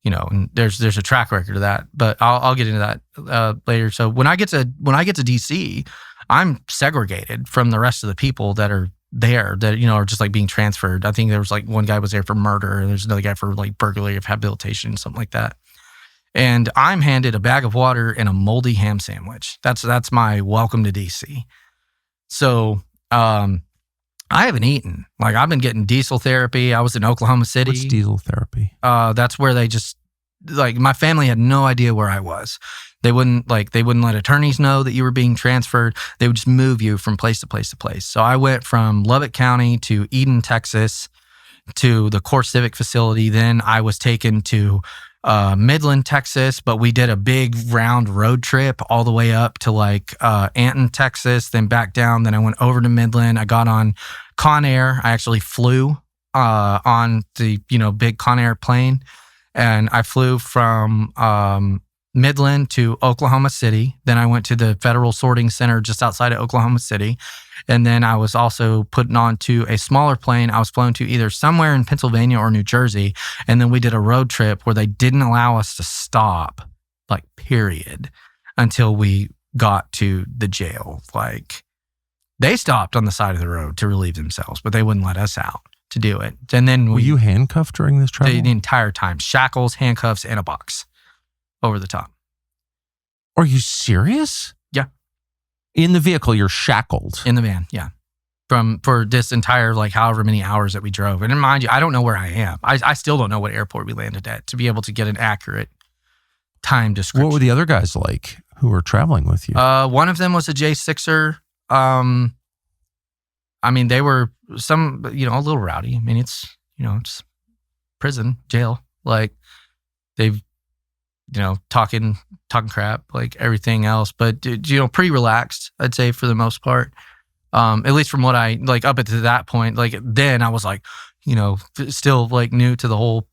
And there's a track record of that. But I'll get into that later. So when I get to DC, I'm segregated from the rest of the people that are there that, are just like being transferred. I think there was like one guy was there for murder. There's another guy for like burglary of habilitation, something like that. And I'm handed a bag of water and a moldy ham sandwich. That's my welcome to DC. So, I haven't eaten. Like I've been getting diesel therapy. I was in Oklahoma City. What's diesel therapy? That's where they just like my family had no idea where I was. They wouldn't let attorneys know that you were being transferred. They would just move you from place to place to place. So I went from Lubbock County to Eden, Texas, to the Core Civic facility. Then I was taken to Midland, Texas, but we did a big round road trip all the way up to like Anton, Texas, then back down. Then I went over to Midland. I got on Con Air. I actually flew on the big Con Air plane, and I flew from Midland to Oklahoma City. Then I went to the Federal Sorting Center just outside of Oklahoma City. And then I was also put onto a smaller plane. I was flown to either somewhere in Pennsylvania or New Jersey. And then we did a road trip where they didn't allow us to stop, like, period, until we got to the jail. Like, they stopped on the side of the road to relieve themselves, but they wouldn't let us out to do it. And then were you handcuffed during this travel? The entire time. Shackles, handcuffs, and a box over the top. Are you serious? Yeah. In the vehicle, you're shackled. In the van, yeah. For this entire, like, however many hours that we drove. And mind you, I don't know where I am. I still don't know what airport we landed at to be able to get an accurate time description. What were the other guys like who were traveling with you? One of them was a J6er. I mean, they were a little rowdy. I mean, it's prison, jail. Like, they've, talking crap, like everything else, but pretty relaxed, I'd say, for the most part. At least from what I like up to that point. Like then I was like, still like new to the whole,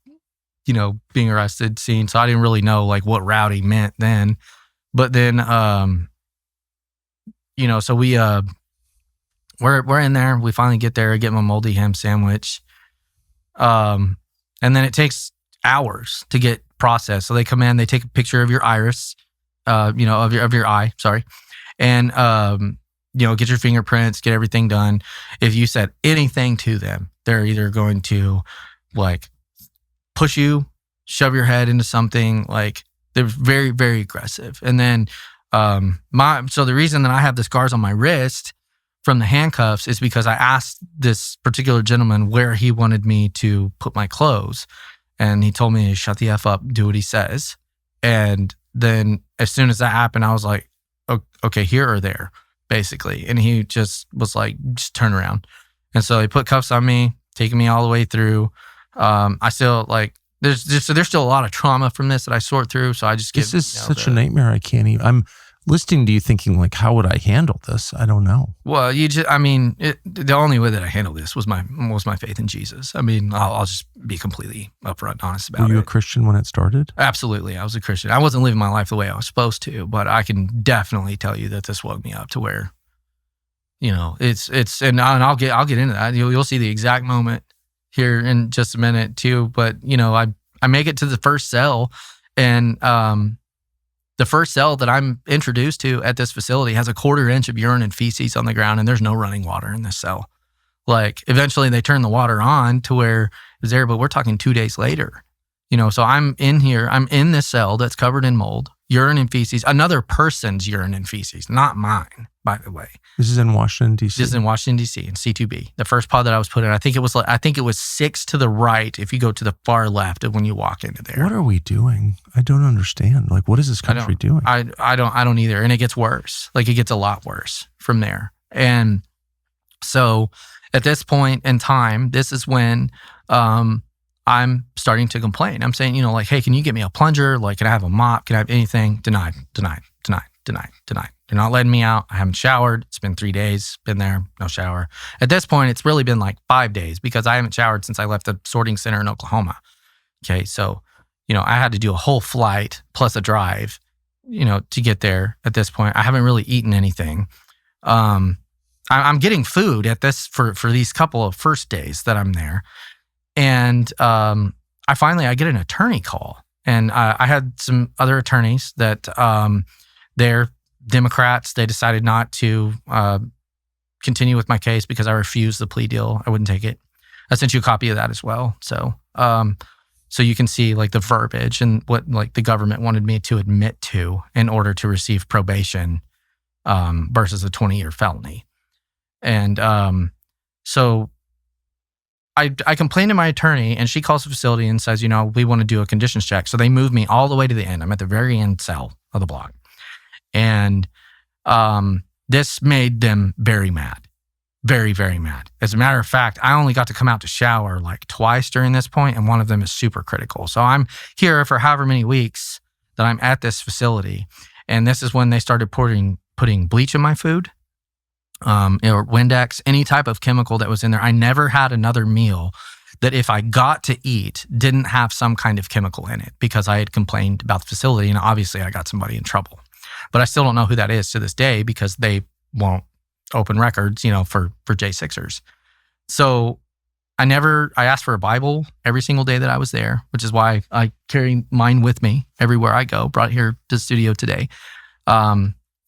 being arrested scene. So I didn't really know like what rowdy meant then. But then, so we're in there. We finally get there, get my moldy ham sandwich. And then it takes hours to get processed. So they come in, they take a picture of your iris, of your eye, sorry. And, get your fingerprints, get everything done. If you said anything to them, they're either going to like push you, shove your head into something. Like they're very, very aggressive. And then, so the reason that I have the scars on my wrist from the handcuffs is because I asked this particular gentleman where he wanted me to put my clothes. And he told me to shut the F up, do what he says. And then as soon as that happened, I was like, okay, here or there, basically. And he just was like, just turn around. And so he put cuffs on me, taking me all the way through. I still like, there's still a lot of trauma from this that I sort through. So I just give, this is such a nightmare. I can't even, I'm listening to you thinking like, how would I handle this? I don't know. Well, the only way that I handled this was my faith in Jesus. I mean, I'll just be completely upfront and honest about it. Were you a Christian when it started? Absolutely. I was a Christian. I wasn't living my life the way I was supposed to, but I can definitely tell you that this woke me up to where, and I'll get into that. You'll see the exact moment here in just a minute too. But, I make it to the first cell, and, the first cell that I'm introduced to at this facility has a 1/4 inch of urine and feces on the ground, and there's no running water in this cell. Like, eventually they turn the water on to where it's there, but we're talking 2 days later. So I'm in here, I'm in this cell that's covered in mold, urine and feces, another person's urine and feces, not mine, by the way. This is in Washington, D.C.? This is in Washington, D.C., in C2B. The first pod that I was put in, I think it was 6 to the right if you go to the far left of when you walk into there. What are we doing? I don't understand. Like, what is this country doing? I don't either. And it gets worse. Like, it gets a lot worse from there. And so at this point in time, this is when I'm starting to complain. I'm saying, like, hey, can you get me a plunger? Like, can I have a mop? Can I have anything? Denied. They're not letting me out. I haven't showered. It's been 3 days, been there, no shower. At this point, it's really been like 5 days because I haven't showered since I left the sorting center in Oklahoma. Okay, so, I had to do a whole flight plus a drive, to get there at this point. I haven't really eaten anything. I'm getting food at this for these couple of first days that I'm there. And I get an attorney call. And I had some other attorneys that they're Democrats. They decided not to continue with my case because I refused the plea deal. I wouldn't take it. I sent you a copy of that as well. So you can see like the verbiage and what like the government wanted me to admit to in order to receive probation versus a 20-year felony. And so I complained to my attorney, and she calls the facility and says, we want to do a conditions check. So they moved me all the way to the end. I'm at the very end cell of the block. And this made them very mad, very, very mad. As a matter of fact, I only got to come out to shower like twice during this point, and one of them is super critical. So I'm here for however many weeks that I'm at this facility. And this is when they started putting bleach in my food. Or Windex, any type of chemical that was in there. I never had another meal that if I got to eat didn't have some kind of chemical in it because I had complained about the facility, and obviously I got somebody in trouble. But I still don't know who that is to this day because they won't open records, for J6ers. So I asked for a Bible every single day that I was there, which is why I carry mine with me everywhere I go, brought it here to the studio today.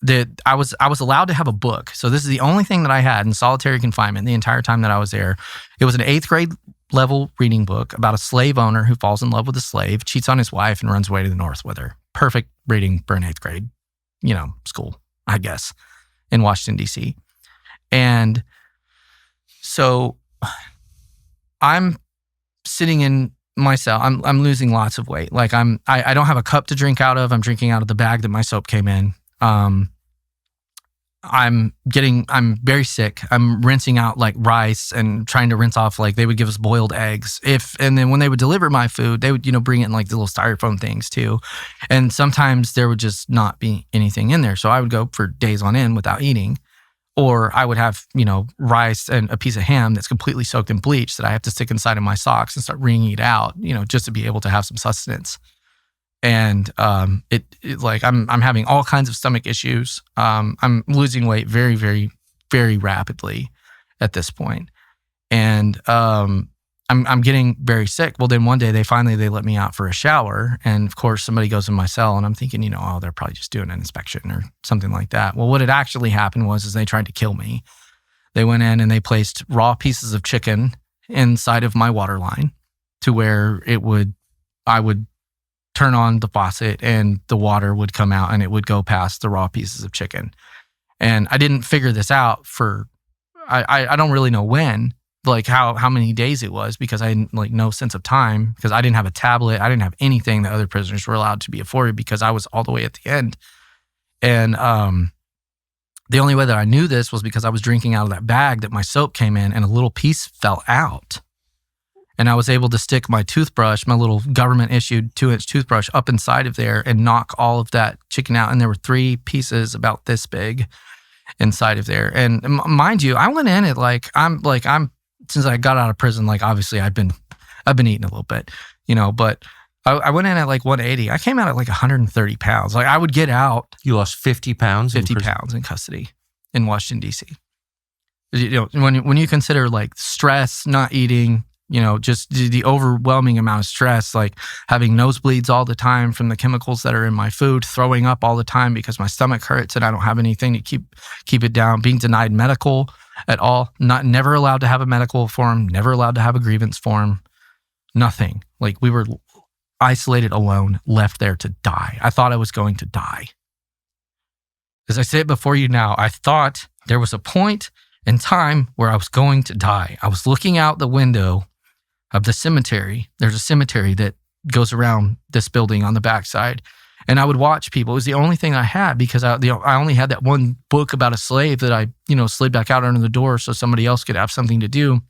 That I was allowed to have a book. So this is the only thing that I had in solitary confinement the entire time that I was there. It was an 8th grade level reading book about a slave owner who falls in love with a slave, cheats on his wife, and runs away to the north with her. Perfect reading for an 8th grade, school, I guess, in Washington, D.C. And so I'm sitting in my cell. I'm losing lots of weight. Like I don't have a cup to drink out of. I'm drinking out of the bag that my soap came in. I'm very sick. I'm rinsing out like rice and trying to rinse off, like they would give us boiled eggs. And then when they would deliver my food, they would, bring it in like the little styrofoam things too. And sometimes there would just not be anything in there. So I would go for days on end without eating, or I would have, rice and a piece of ham that's completely soaked in bleach that I have to stick inside of my socks and start wringing it out, just to be able to have some sustenance. And it like I'm having all kinds of stomach issues. I'm losing weight very, very, very rapidly at this point. And I'm getting very sick. Well, then one day they let me out for a shower, and of course somebody goes in my cell, and I'm thinking, they're probably just doing an inspection or something like that. Well, what had actually happened was they tried to kill me. They went in and they placed raw pieces of chicken inside of my water line to where I would turn on the faucet and the water would come out and it would go past the raw pieces of chicken. And I didn't figure this out for I don't really know when, like how many days it was, because I had like no sense of time, because I didn't have a tablet. I didn't have anything that other prisoners were allowed to be afforded, because I was all the way at the end. And the only way that I knew this was because I was drinking out of that bag that my soap came in, and a little piece fell out. And I was able to stick my toothbrush, my little government-issued 2-inch toothbrush, up inside of there and knock all of that chicken out. And there were 3 pieces about this big inside of there. And mind you, I went in it I'm since I got out of prison, like obviously I've been eating a little bit, but I went in at like 180. I came out at like 130 pounds. Like I would get out. You lost 50 pounds? 50 pounds in custody in Washington, D.C. When you consider like stress, not eating, just the overwhelming amount of stress, like having nosebleeds all the time from the chemicals that are in my food, throwing up all the time because my stomach hurts and I don't have anything to keep it down, being denied medical at all, never allowed to have a medical form, never allowed to have a grievance form, nothing. Like we were isolated, alone, left there to die. I thought I was going to die. As I say it before you now, I thought there was a point in time where I was going to die. I was looking out the window of the cemetery. There's a cemetery that goes around this building on the backside. And I would watch people. It was the only thing I had, because I only had that one book about a slave that I, slid back out under the door so somebody else could have something to do.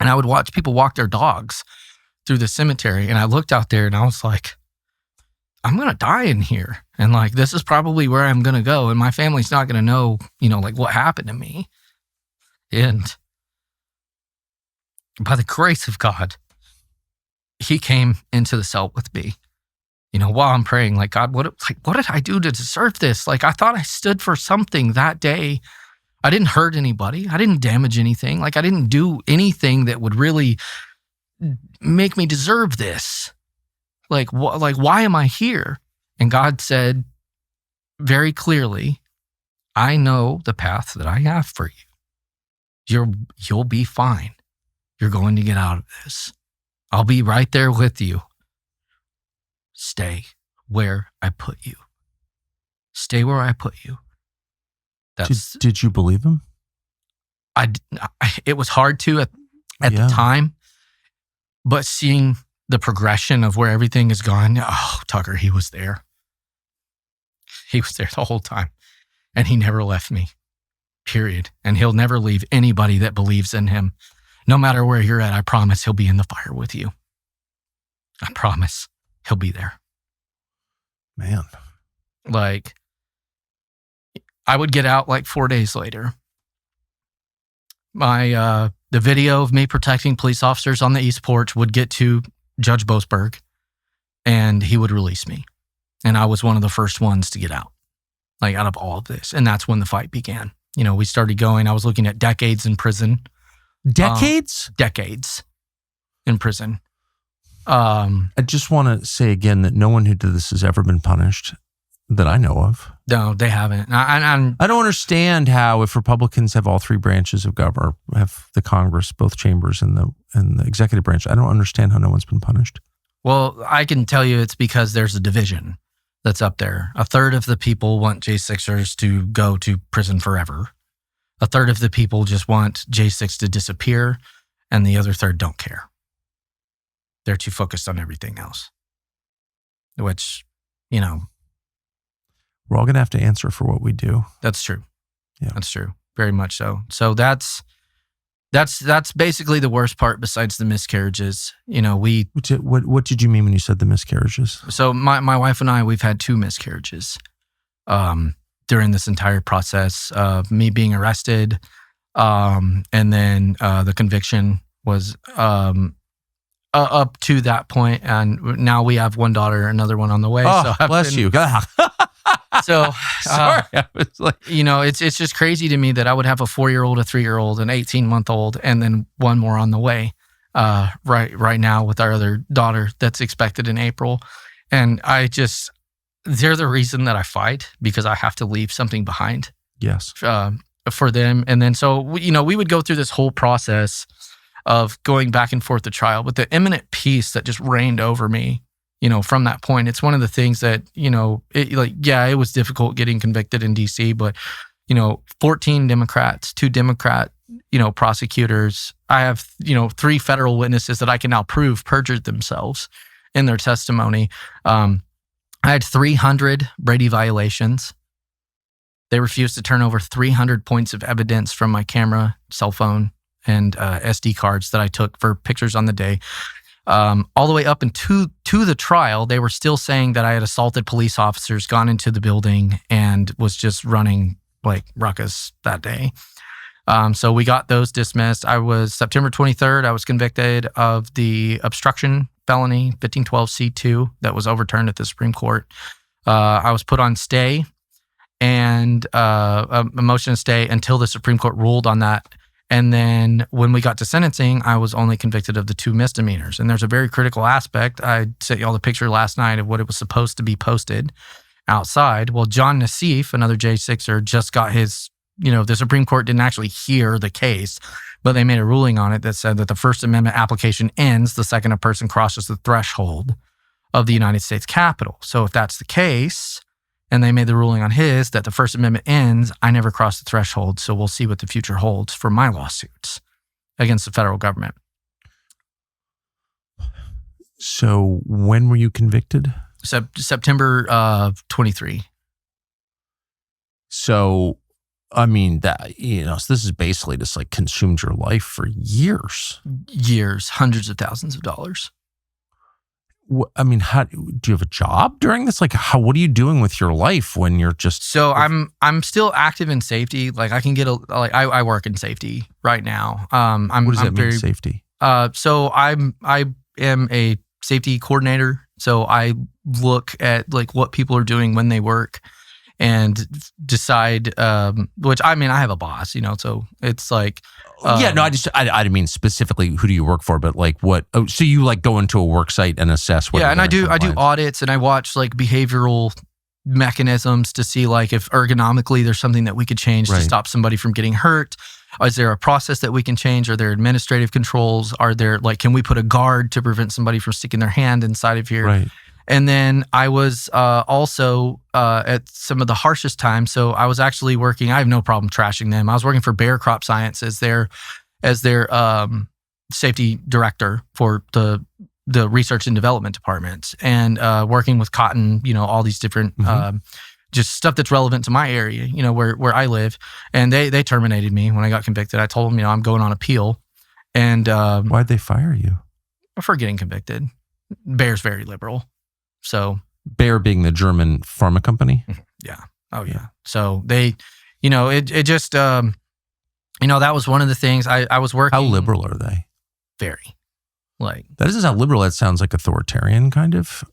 And I would watch people walk their dogs through the cemetery. And I looked out there and I was like, I'm going to die in here. And like, this is probably where I'm going to go. And my family's not going to know, like what happened to me. And by the grace of God, he came into the cell with me, while I'm praying, like, God, what did I do to deserve this? Like, I thought I stood for something that day. I didn't hurt anybody. I didn't damage anything. Like, I didn't do anything that would really make me deserve this. Like, why am I here? And God said very clearly, I know the path that I have for you. You'll be fine. You're going to get out of this. I'll be right there with you. Stay where I put you. Stay where I put you. Did you believe him? It was hard to at the time, but seeing the progression of where everything is gone, Tucker, he was there. He was there the whole time, and he never left me, period. And he'll never leave anybody that believes in him. No matter where you're at, I promise he'll be in the fire with you. I promise he'll be there. Man. Like, I would get out like 4 days later. The video of me protecting police officers on the East Porch would get to Judge Boasberg, and he would release me. And I was one of the first ones to get out, like out of all of this. And that's when the fight began. We started going, I was looking at decades in prison. Decades? Decades in prison. I just want to say again that no one who did this has ever been punished that I know of. No, they haven't. I don't understand how, if Republicans have all 3 branches of government, have the Congress, both chambers, and the executive branch, I don't understand how no one's been punished. Well, I can tell you it's because there's a division that's up there. A third of the people want J6ers to go to prison forever. A third of the people just want J6 to disappear, and the other third don't care. They're too focused on everything else, which, we're all going to have to answer for what we do. That's true. Yeah. That's true. Very much so. So that's basically the worst part besides the miscarriages. What did you mean when you said the miscarriages? So my wife and I, we've had 2 miscarriages during this entire process of me being arrested. And then the conviction was up to that point. And now we have 1 daughter, another one on the way. Oh, so bless you. So, sorry, I was like, it's just crazy to me that I would have a 4-year-old, a 3-year-old, an 18-month-old, and then 1 more on the way. Right now with our other daughter that's expected in April, and they're the reason that I fight, because I have to leave something behind. Yes, for them, and then so we would go through this whole process of going back and forth to trial, but the imminent peace that just reigned over me. From that point, it's one of the things that, it was difficult getting convicted in DC, but, 14 Democrats, 2 Democrat prosecutors. I have, 3 federal witnesses that I can now prove perjured themselves in their testimony. I had 300 Brady violations. They refused to turn over 300 points of evidence from my camera, cell phone, and SD cards that I took for pictures on the day. All the way up into the trial, they were still saying that I had assaulted police officers, gone into the building, and was just running like ruckus that day. So we got those dismissed. September 23rd, I was convicted of the obstruction felony, 1512C2, that was overturned at the Supreme Court. I was put on stay and a motion to stay until the Supreme Court ruled on that. And then when we got to sentencing, I was only convicted of the 2 misdemeanors. And there's a very critical aspect. I sent you all the picture last night of what it was supposed to be posted outside. Well, John Nassif, another J6er, just got his, the Supreme Court didn't actually hear the case, but they made a ruling on it that said that the First Amendment application ends the second a person crosses the threshold of the United States Capitol. So if that's the case, and they made the ruling on his that the First Amendment ends, I never crossed the threshold. So we'll see what the future holds for my lawsuits against the federal government. So when were you convicted? September 23. So, I mean, that, so this is basically just like consumed your life for years. Years, hundreds of thousands of dollars. I mean, how do you have a job during this? Like, what are you doing with your life when you're just? So I'm still active in safety. Like I can get I work in safety right now. What does that mean, safety? So I am a safety coordinator. So I look at like what people are doing when they work and decide, which I mean, I have a boss, so it's like. I didn't mean specifically who do you work for, but like what? Oh, so you like go into a work site and assess what? Yeah, and I do audits and I watch like behavioral mechanisms to see like if ergonomically there's something that we could change to stop somebody from getting hurt. Is there a process that we can change? Are there administrative controls? Are there can we put a guard to prevent somebody from sticking their hand inside of here? Right. And then I was also at some of the harshest times. So I was actually working. I have no problem trashing them. I was working for Bayer Crop Science as their safety director for the research and development department, and working with cotton. All these different just stuff that's relevant to my area. Where I live. And they terminated me when I got convicted. I told them, I'm going on appeal. And why'd they fire you? For getting convicted. Bayer's very liberal. So Bayer being the German pharma company? Yeah. Oh yeah. So they, it just, that was one of the things I was working. How liberal are they? Very. That doesn't sound liberal. That sounds like authoritarian kind of.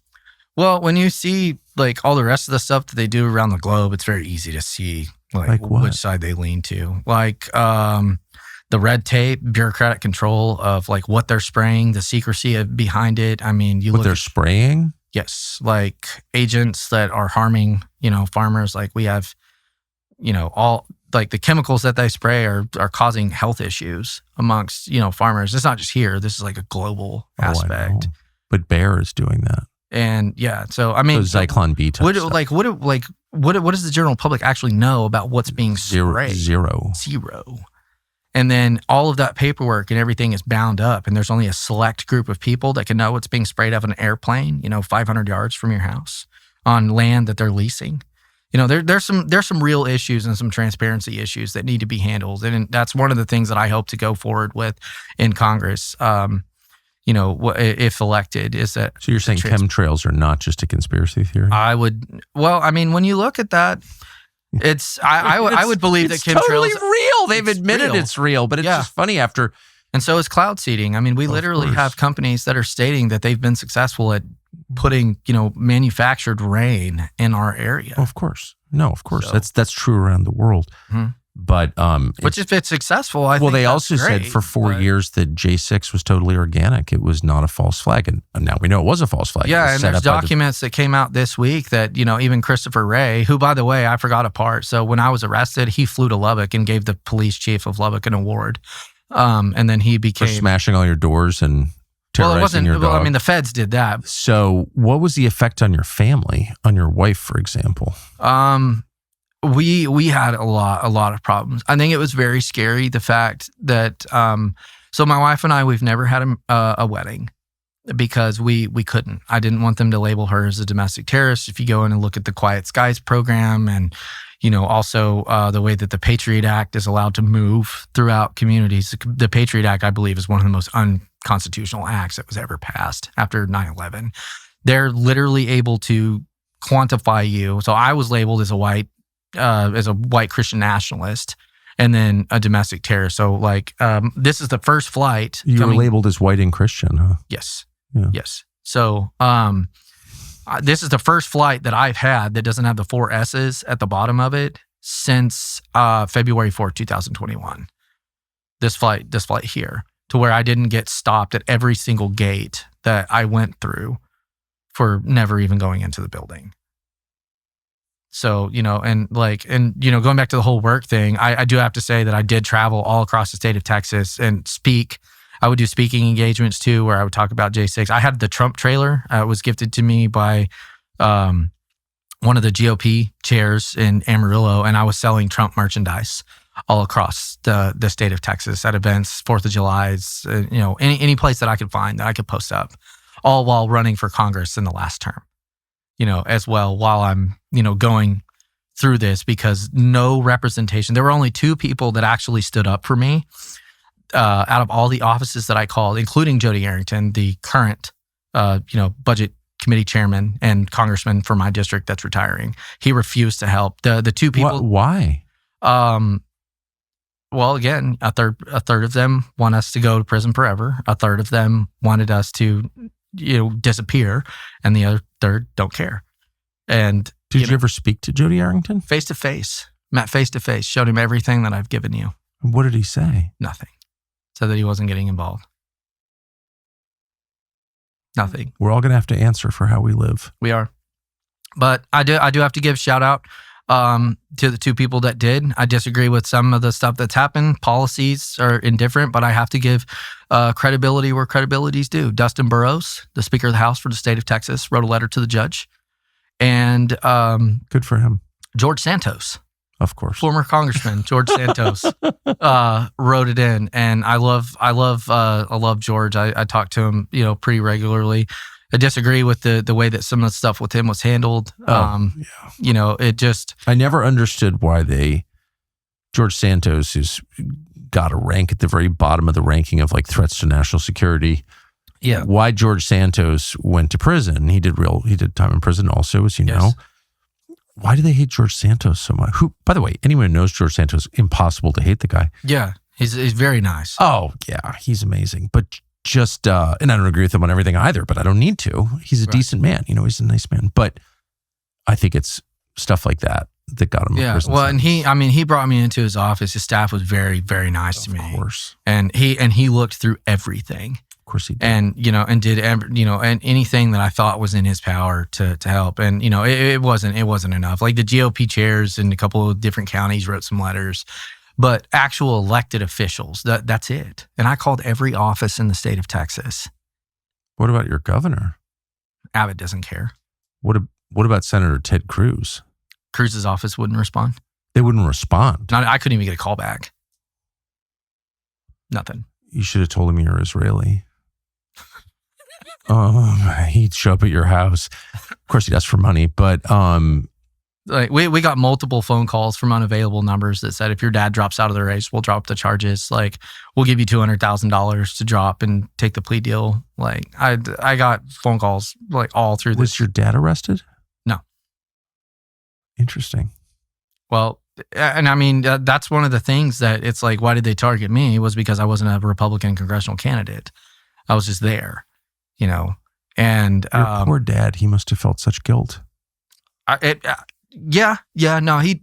Well, when you see like all the rest of the stuff that they do around the globe, it's very easy to see which side they lean to. The red tape, bureaucratic control of like what they're spraying, the secrecy behind it. I mean, what they're spraying? Yes, like agents that are harming, farmers. Like we have, all like the chemicals that they spray are causing health issues amongst, farmers. It's not just here. This is like a global aspect. But Bayer is doing that. And yeah, so I mean, Zyklon B type stuff. What does the general public actually know about what's being sprayed? Zero. And then all of that paperwork and everything is bound up, and there's only a select group of people that can know what's being sprayed out of an airplane, 500 yards from your house on land that they're leasing. There's some real issues and some transparency issues that need to be handled, and that's one of the things that I hope to go forward with in Congress. If elected, is that. So you're saying chemtrails are not just a conspiracy theory? When you look at that. I would believe that chemtrails totally real. They've admitted it's real, but it's just funny after. And so is cloud seeding. I mean, we literally have companies that are stating that they've been successful at putting, manufactured rain in our area. Of course. No, of course. So. That's true around the world. Mm-hmm. But which if it's successful, I think they also said for 4 years that J6 was totally organic. It was not a false flag, and now we know it was a false flag. Yeah, and there's documents that came out this week that even Christopher Wray, who by the way I forgot a part. So when I was arrested, he flew to Lubbock and gave the police chief of Lubbock an award, and then he became for smashing all your doors and terrorizing your dog. Well, I mean the feds did that. So what was the effect on your family, on your wife, for example? We had a lot of problems. I think it was very scary, the fact that so my wife and I, we've never had a wedding because we couldn't. I didn't want them to label her as a domestic terrorist. If you go in and look at the Quiet Skies program, and also the way that the Patriot Act is allowed to move throughout communities, the Patriot Act, I believe, is one of the most unconstitutional acts that was ever passed after 9/11. They're literally able to quantify you. So I was labeled as a white Christian nationalist, and then a domestic terrorist. So this is the first flight. You were labeled as white and Christian, huh? Yes. Yeah. Yes. So this is the first flight that I've had that doesn't have the 4 S's at the bottom of it since February 4th, 2021. This flight here, to where I didn't get stopped at every single gate that I went through for never even going into the building. So, going back to the whole work thing, I do have to say that I did travel all across the state of Texas and speak. I would do speaking engagements too, where I would talk about J6. I had the Trump trailer. It was gifted to me by one of the GOP chairs in Amarillo, and I was selling Trump merchandise all across the state of Texas at events, 4th of July's, any place that I could find that I could post up, all while running for Congress in the last term, as well, while I'm, going through this, because no representation. There were only 2 people that actually stood up for me out of all the offices that I called, including Jody Arrington, the current, budget committee chairman and congressman for my district that's retiring. He refused to help. The 2 people. Why? Well, again, a third of them want us to go to prison forever. A third of them wanted us to, disappear, and the other third don't care. And did you ever speak to Jody Arrington? Face to face, met face to face, showed him everything that I've given you. What did he say? Nothing. Said that he wasn't getting involved. Nothing. We're all going to have to answer for how we live. We are. But I do have to give shout out to the 2 people that did. I disagree with some of the stuff that's happened. Policies are indifferent, but I have to give credibility where credibility's due. Dustin Burrows, the Speaker of the House for the state of Texas, wrote a letter to the judge. And good for him. George Santos, of course, former Congressman George Santos, wrote it in. And I love George. I talk to him, pretty regularly. I disagree with the way that some of the stuff with him was handled. It just... I never understood why George Santos, who's got a rank at the very bottom of the ranking of threats to national security. Yeah. Why George Santos went to prison. He did time in prison also, as you know. Why do they hate George Santos so much? Who, by the way, anyone who knows George Santos, impossible to hate the guy. Yeah. He's very nice. Oh, yeah. He's amazing. But just, and I don't agree with him on everything either, but I don't need to. He's a decent man. He's a nice man. But I think it's stuff like that got him. Yeah. Well, and he brought me into his office. His staff was very, very nice to me. Of course. And he looked through everything. Of course he did. And, and did, and anything that I thought was in his power to help. And, it wasn't enough. Like the GOP chairs in a couple of different counties wrote some letters. But actual elected officials, that's it. And I called every office in the state of Texas. What about your governor? Abbott doesn't care. What about Senator Ted Cruz? Cruz's office wouldn't respond. They wouldn't respond? I couldn't even get a call back. Nothing. You should have told him you're Israeli. He'd show up at your house. Of course, he'd ask for money, but... we got multiple phone calls from unavailable numbers that said, if your dad drops out of the race, we'll drop the charges. We'll give you $200,000 to drop and take the plea deal. I got phone calls all through this. Was your dad arrested? No. Interesting. Well, and that's one of the things that it's why did they target me? Was because I wasn't a Republican congressional candidate. I was just there, and your poor dad, he must have felt such guilt. No, he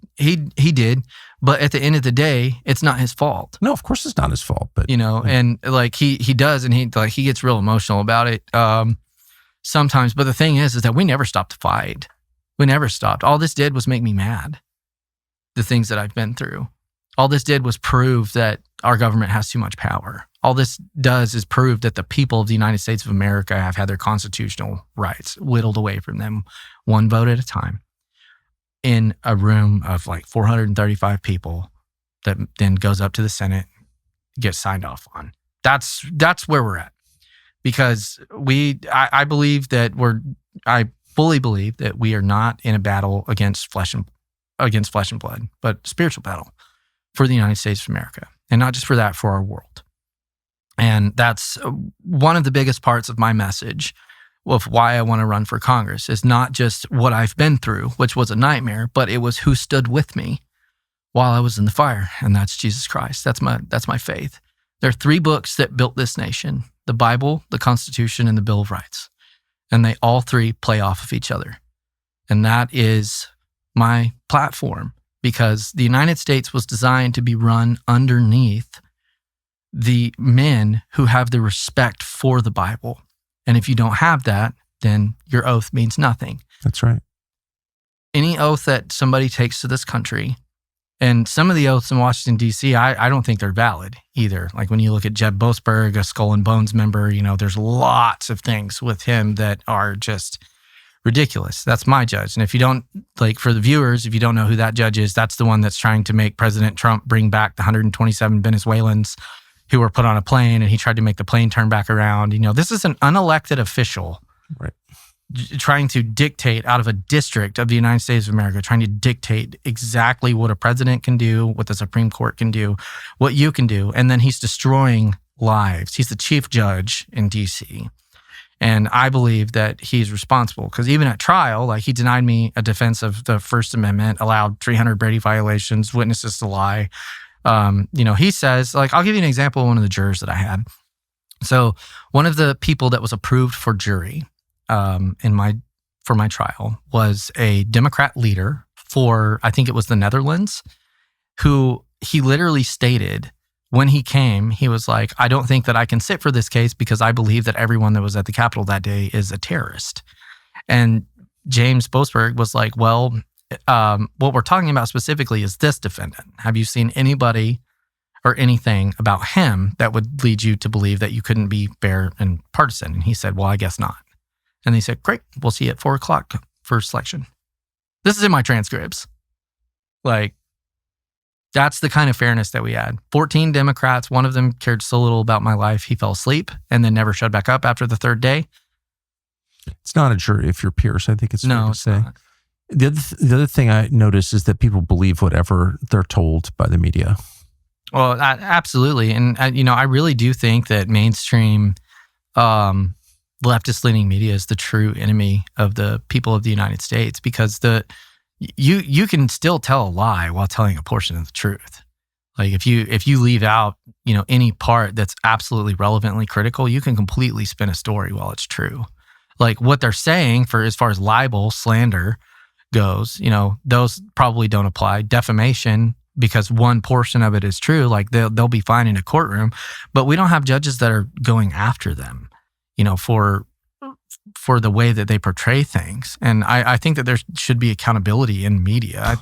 did. But at the end of the day, it's not his fault. No, of course it's not his fault. But and he does, and he gets real emotional about it sometimes. But the thing is that we never stopped to fight. We never stopped. All this did was make me mad. The things that I've been through. All this did was prove that our government has too much power. All this does is prove that the people of the United States of America have had their constitutional rights whittled away from them, one vote at a time. in a room of like 435 people that then goes up to the Senate, gets signed off on. That's where we're at. Because I believe that I fully believe that we are not in a battle against flesh and blood, but spiritual battle for the United States of America. And not just for that, for our world. And that's one of the biggest parts of my message of why I want to run for Congress is not just what I've been through, which was a nightmare, but it was who stood with me while I was in the fire. And that's Jesus Christ. That's my faith. There are 3 books that built this nation: the Bible, the Constitution, and the Bill of Rights. And they all 3 play off of each other. And that is my platform, because the United States was designed to be run underneath the men who have the respect for the Bible. And if you don't have that, then your oath means nothing. That's right. Any oath that somebody takes to this country, and some of the oaths in Washington, D.C., I don't think they're valid either. Like when you look at Jeb Boasberg, a Skull and Bones member, there's lots of things with him that are just ridiculous. That's my judge. And if you don't, like for the viewers, if you don't know who that judge is, that's the one that's trying to make President Trump bring back the 127 Venezuelans who were put on a plane, and he tried to make the plane turn back around. This is an unelected official. Right. Trying to dictate out of a district of the United States of America, trying to dictate exactly what a president can do, what the Supreme Court can do, what you can do. And then he's destroying lives. He's the chief judge in D.C. And I believe that he's responsible because even at trial, like he denied me a defense of the First Amendment, allowed 300 Brady violations, witnesses to lie. He says, like, I'll give you an example of one of the jurors that I had. So one of the people that was approved for jury for my trial was a Democrat leader for, I think it was the Netherlands, who he literally stated when he came, he was like, I don't think that I can sit for this case because I believe that everyone that was at the Capitol that day is a terrorist. And James Boasberg was like, well, what we're talking about specifically is this defendant. Have you seen anybody or anything about him that would lead you to believe that you couldn't be fair and partisan? And he said, well, I guess not. And they said, great, we'll see you at 4:00 for selection. This is in my transcripts. Like, that's the kind of fairness that we had. 14 Democrats, one of them cared so little about my life, he fell asleep and then never showed back up after the 3rd day. It's not a jury if you're Pierce, I think it's fair to say. Not. The other thing I notice is that people believe whatever they're told by the media. Well, absolutely. And, I really do think that mainstream leftist-leaning media is the true enemy of the people of the United States, because you can still tell a lie while telling a portion of the truth. Like if you leave out, any part that's absolutely relevantly critical, you can completely spin a story while it's true. Like what they're saying for as far as libel, slander goes, those probably don't apply. Defamation, because one portion of it is true, like they'll be fine in a courtroom, but we don't have judges that are going after them, for the way that they portray things. And I think that there should be accountability in media,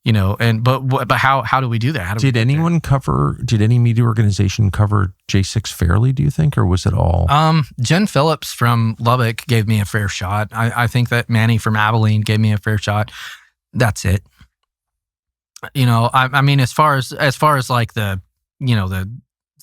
but how do we do that? Did any media organization cover J6 fairly, do you think, or was it all? Jen Phillips from Lubbock gave me a fair shot. I think that Manny from Abilene gave me a fair shot. That's it. I mean, as far as like the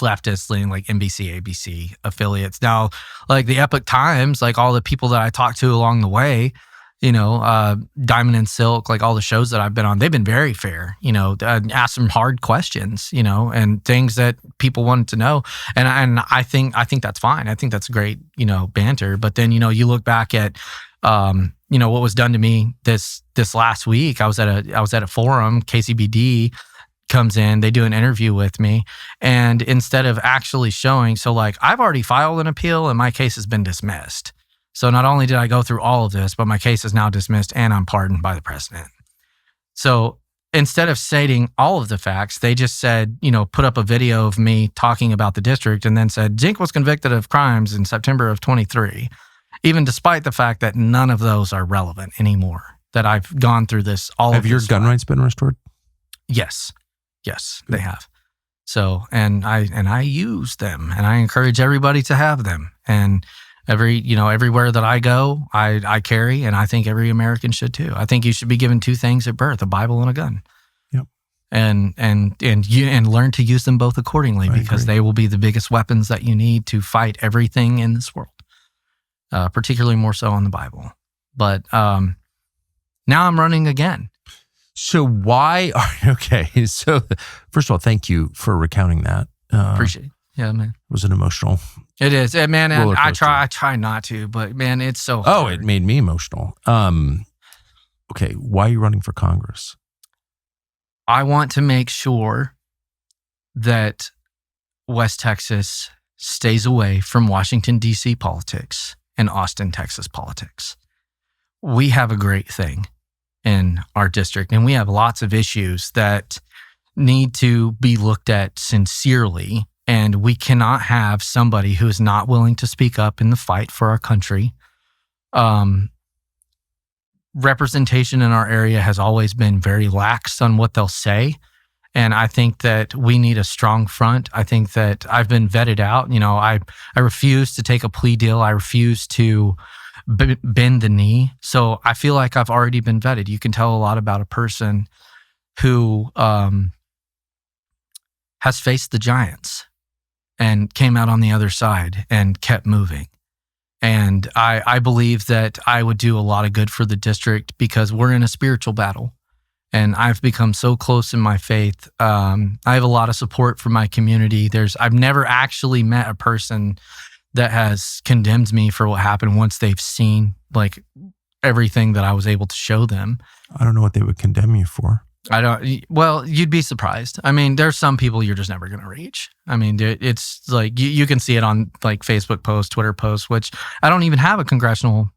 leftist leaning, like NBC, ABC affiliates. Now, like the Epoch Times, like all the people that I talked to along the way, Diamond and Silk, like all the shows that I've been on, they've been very fair, asked some hard questions, and things that people wanted to know. And I think that's fine. I think that's great, banter. But then, you look back at, what was done to me this last week. I was at a forum, KCBD comes in, they do an interview with me, and instead of actually showing, so like I've already filed an appeal and my case has been dismissed. So not only did I go through all of this, but my case is now dismissed and I'm pardoned by the president. So instead of stating all of the facts, they just said, put up a video of me talking about the district and then said, Zink was convicted of crimes in September of 23, even despite the fact that none of those are relevant anymore, that I've gone through this. Have your gun rights been restored? Yes. Yes, they have. So, and I use them, and I encourage everybody to have them. And Everywhere that I go, I carry, and I think every American should too. I think you should be given two things at birth: a Bible and a gun. Yep. And learn to use them both accordingly, because they will be the biggest weapons that you need to fight everything in this world. Particularly more so on the Bible. But now I'm running again. So why are okay? So first of all, thank you for recounting that. Appreciate it. Yeah, man. It was an emotional. It is, man. And I coaster. try not to, but man, it's so hard. Oh, it made me emotional. Okay, why are you running for Congress? I want to make sure that West Texas stays away from Washington, D.C. politics and Austin, Texas politics. We have a great thing in our district, and we have lots of issues that need to be looked at sincerely. And we cannot have somebody who is not willing to speak up in the fight for our country. Representation in our area has always been very lax on what they'll say. And I think that we need a strong front. I think that I've been vetted out. I refuse to take a plea deal. I refuse to bend the knee. So I feel like I've already been vetted. You can tell a lot about a person who has faced the giants and came out on the other side and kept moving. And I believe that I would do a lot of good for the district, because we're in a spiritual battle. And I've become so close in my faith. I have a lot of support from my community. I've never actually met a person that has condemned me for what happened once they've seen like everything that I was able to show them. I don't know what they would condemn you for. Well, you'd be surprised. I mean, there's some people you're just never going to reach. I mean, it's like you can see it on like Facebook posts, Twitter posts, which I don't even have a congressional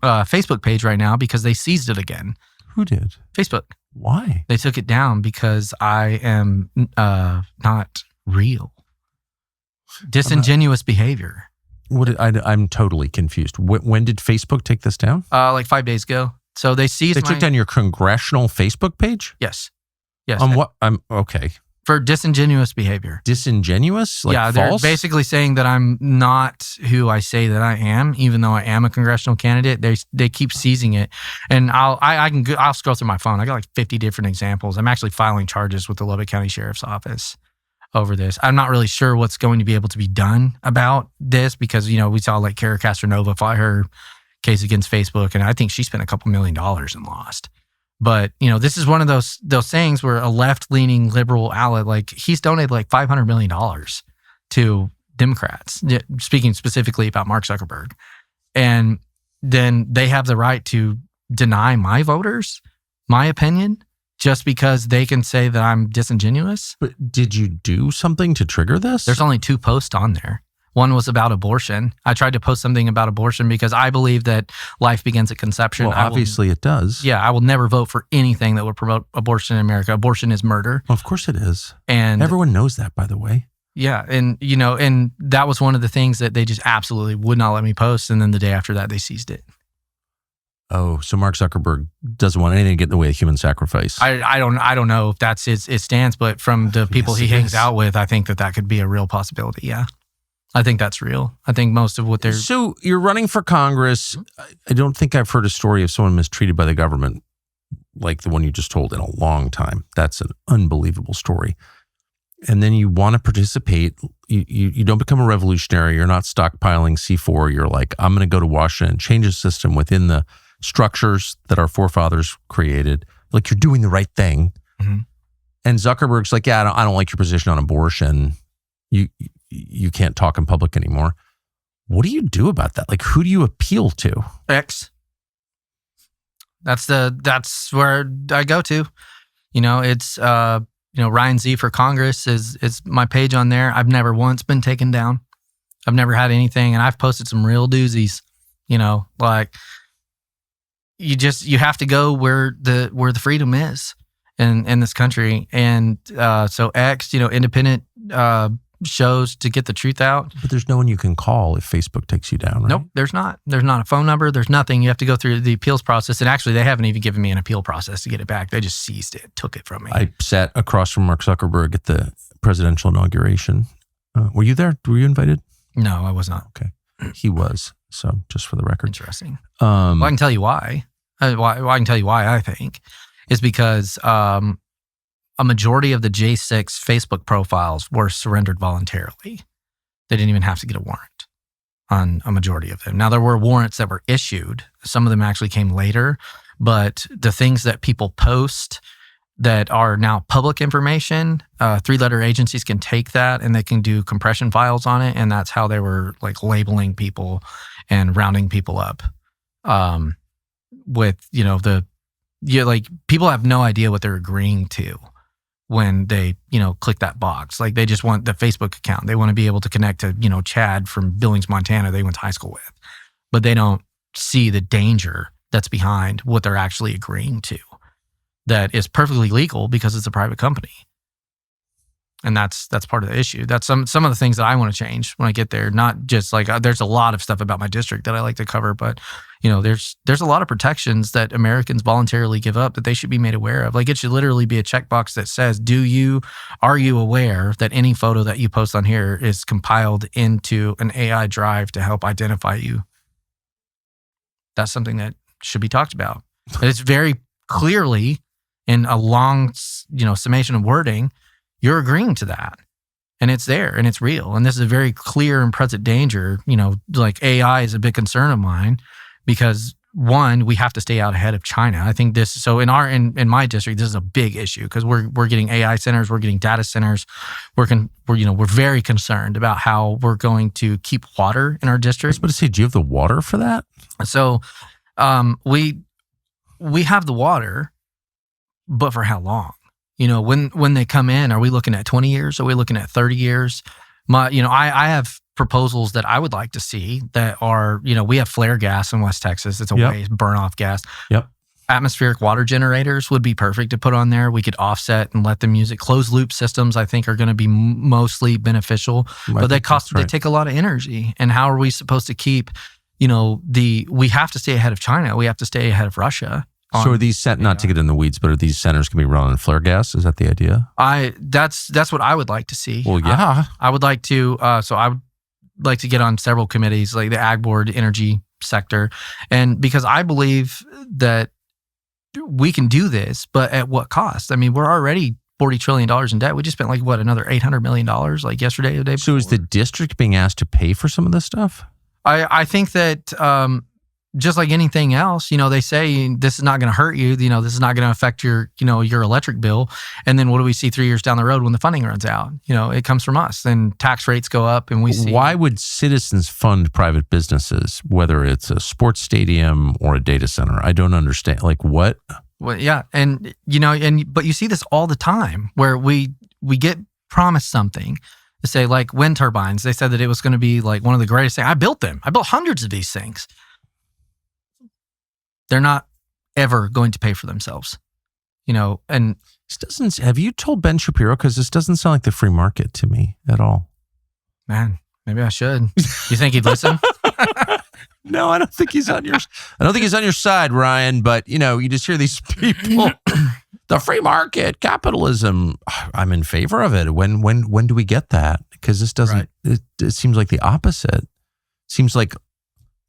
Facebook page right now because they seized it again. Who did? Facebook. Why? They took it down because I am not real. Disingenuous behavior. I'm totally confused. When did Facebook take this down? Like 5 days ago. So they seized. They took down your congressional Facebook page? Yes. On what? I'm okay. For disingenuous behavior. Disingenuous? Like yeah, false? They're basically saying that I'm not who I say that I am, even though I am a congressional candidate. They keep seizing it, and I'll scroll through my phone. I got like 50 different examples. I'm actually filing charges with the Lubbock County Sheriff's Office over this. I'm not really sure what's going to be able to be done about this because we saw like Cara Castronova file her case against Facebook, and I think she spent a couple $1 million and lost. But this is one of those things where a left-leaning liberal outlet, like he's donated like $500 million to Democrats, speaking specifically about Mark Zuckerberg, and then they have the right to deny my voters my opinion just because they can say that I'm disingenuous. But did you do something to trigger this? There's only 2 posts on there. One was about abortion. I tried to post something about abortion because I believe that life begins at conception. Well, obviously it does. Yeah, I will never vote for anything that would promote abortion in America. Abortion is murder. Well, of course it is. And everyone knows that, by the way. Yeah, and and that was one of the things that they just absolutely would not let me post. And then the day after that, they seized it. Oh, so Mark Zuckerberg doesn't want anything to get in the way of human sacrifice. I don't know if that's his stance, but from the people he hangs out with, I think that could be a real possibility. Yeah. I think that's real. I think most of what they're... So you're running for Congress. I don't think I've heard a story of someone mistreated by the government like the one you just told in a long time. That's an unbelievable story. And then you want to participate. You don't become a revolutionary. You're not stockpiling C4. You're like, I'm going to go to Washington and change the system within the structures that our forefathers created. Like you're doing the right thing. Mm-hmm. And Zuckerberg's like, yeah, I don't like your position on abortion. You can't talk in public anymore. What do you do about that? Like, who do you appeal to? X. That's where I go to. It's Ryan Zink for Congress is my page on there. I've never once been taken down. I've never had anything, and I've posted some real doozies. Like you have to go where the freedom is in this country, and so X, independent shows to get the truth out. But there's no one you can call if Facebook takes you down, right? Nope, there's not. There's not a phone number. There's nothing. You have to go through the appeals process. And actually, they haven't even given me an appeal process to get it back. They just seized it, took it from me. I sat across from Mark Zuckerberg at the presidential inauguration. Were you there? Were you invited? No, I was not. Okay. He was. So just for the record. Interesting. Well, I can tell you why. I can tell you why I think. Is because a majority of the J6 Facebook profiles were surrendered voluntarily. They didn't even have to get a warrant on a majority of them. Now, there were warrants that were issued. Some of them actually came later. But the things that people post that are now public information, 3-letter agencies can take that and they can do compression files on it. And that's how they were like labeling people and rounding people up. With, like people have no idea what they're agreeing to when they, click that box. Like they just want the Facebook account. They want to be able to connect to, Chad from Billings, Montana, they went to high school with. But they don't see the danger that's behind what they're actually agreeing to. That is perfectly legal because it's a private company. And that's part of the issue. That's some of the things that I want to change when I get there. Not just like, there's a lot of stuff about my district that I like to cover, but there's a lot of protections that Americans voluntarily give up that they should be made aware of. Like it should literally be a checkbox that says, are you aware that any photo that you post on here is compiled into an AI drive to help identify you? That's something that should be talked about. It's very clearly in a long, summation of wording, you're agreeing to that. And it's there and it's real. And this is a very clear and present danger. Like AI is a big concern of mine because one, we have to stay out ahead of China. I think in my district, this is a big issue because we're getting AI centers, we're getting data centers. We're very concerned about how we're going to keep water in our district. I was about to say, do you have the water for that? So we have the water, but for how long? When they come in, are we looking at 20 years? Are we looking at 30 years? I have proposals that I would like to see that are, we have flare gas in West Texas. It's a waste burn off gas. Yep. Atmospheric water generators would be perfect to put on there. We could offset and let them use it. Closed loop systems, I think, are going to be mostly beneficial, but they take a lot of energy. And how are we supposed to keep, we have to stay ahead of China. We have to stay ahead of Russia. So are these not to get in the weeds, but are these centers going to be running on flare gas? Is that the idea? That's what I would like to see. Well, yeah. I would like to. So I would like to get on several committees, like the Ag Board, energy sector, and because I believe that we can do this, but at what cost? I mean, we're already $40 trillion in debt. We just spent another $800 million like yesterday or the day before. So is the district being asked to pay for some of this stuff? I think that. Just like anything else, they say this is not going to hurt you. This is not going to affect your electric bill. And then what do we see 3 years down the road when the funding runs out? It comes from us. Then tax rates go up, and we see. Why would citizens fund private businesses, whether it's a sports stadium or a data center? I don't understand. Like what? Well, yeah, and but you see this all the time where we get promised something. Say like wind turbines. They said that it was going to be like one of the greatest things. I built them. I built hundreds of these things. They're not ever going to pay for themselves, and this doesn't. Have you told Ben Shapiro? Because this doesn't sound like the free market to me at all. Man, maybe I should. You think he'd listen? No, I don't think he's on your. I don't think he's on your side, Ryan. But you just hear these people. The free market, capitalism. I'm in favor of it. When do we get that? Because this doesn't. Right. It seems like the opposite. It seems like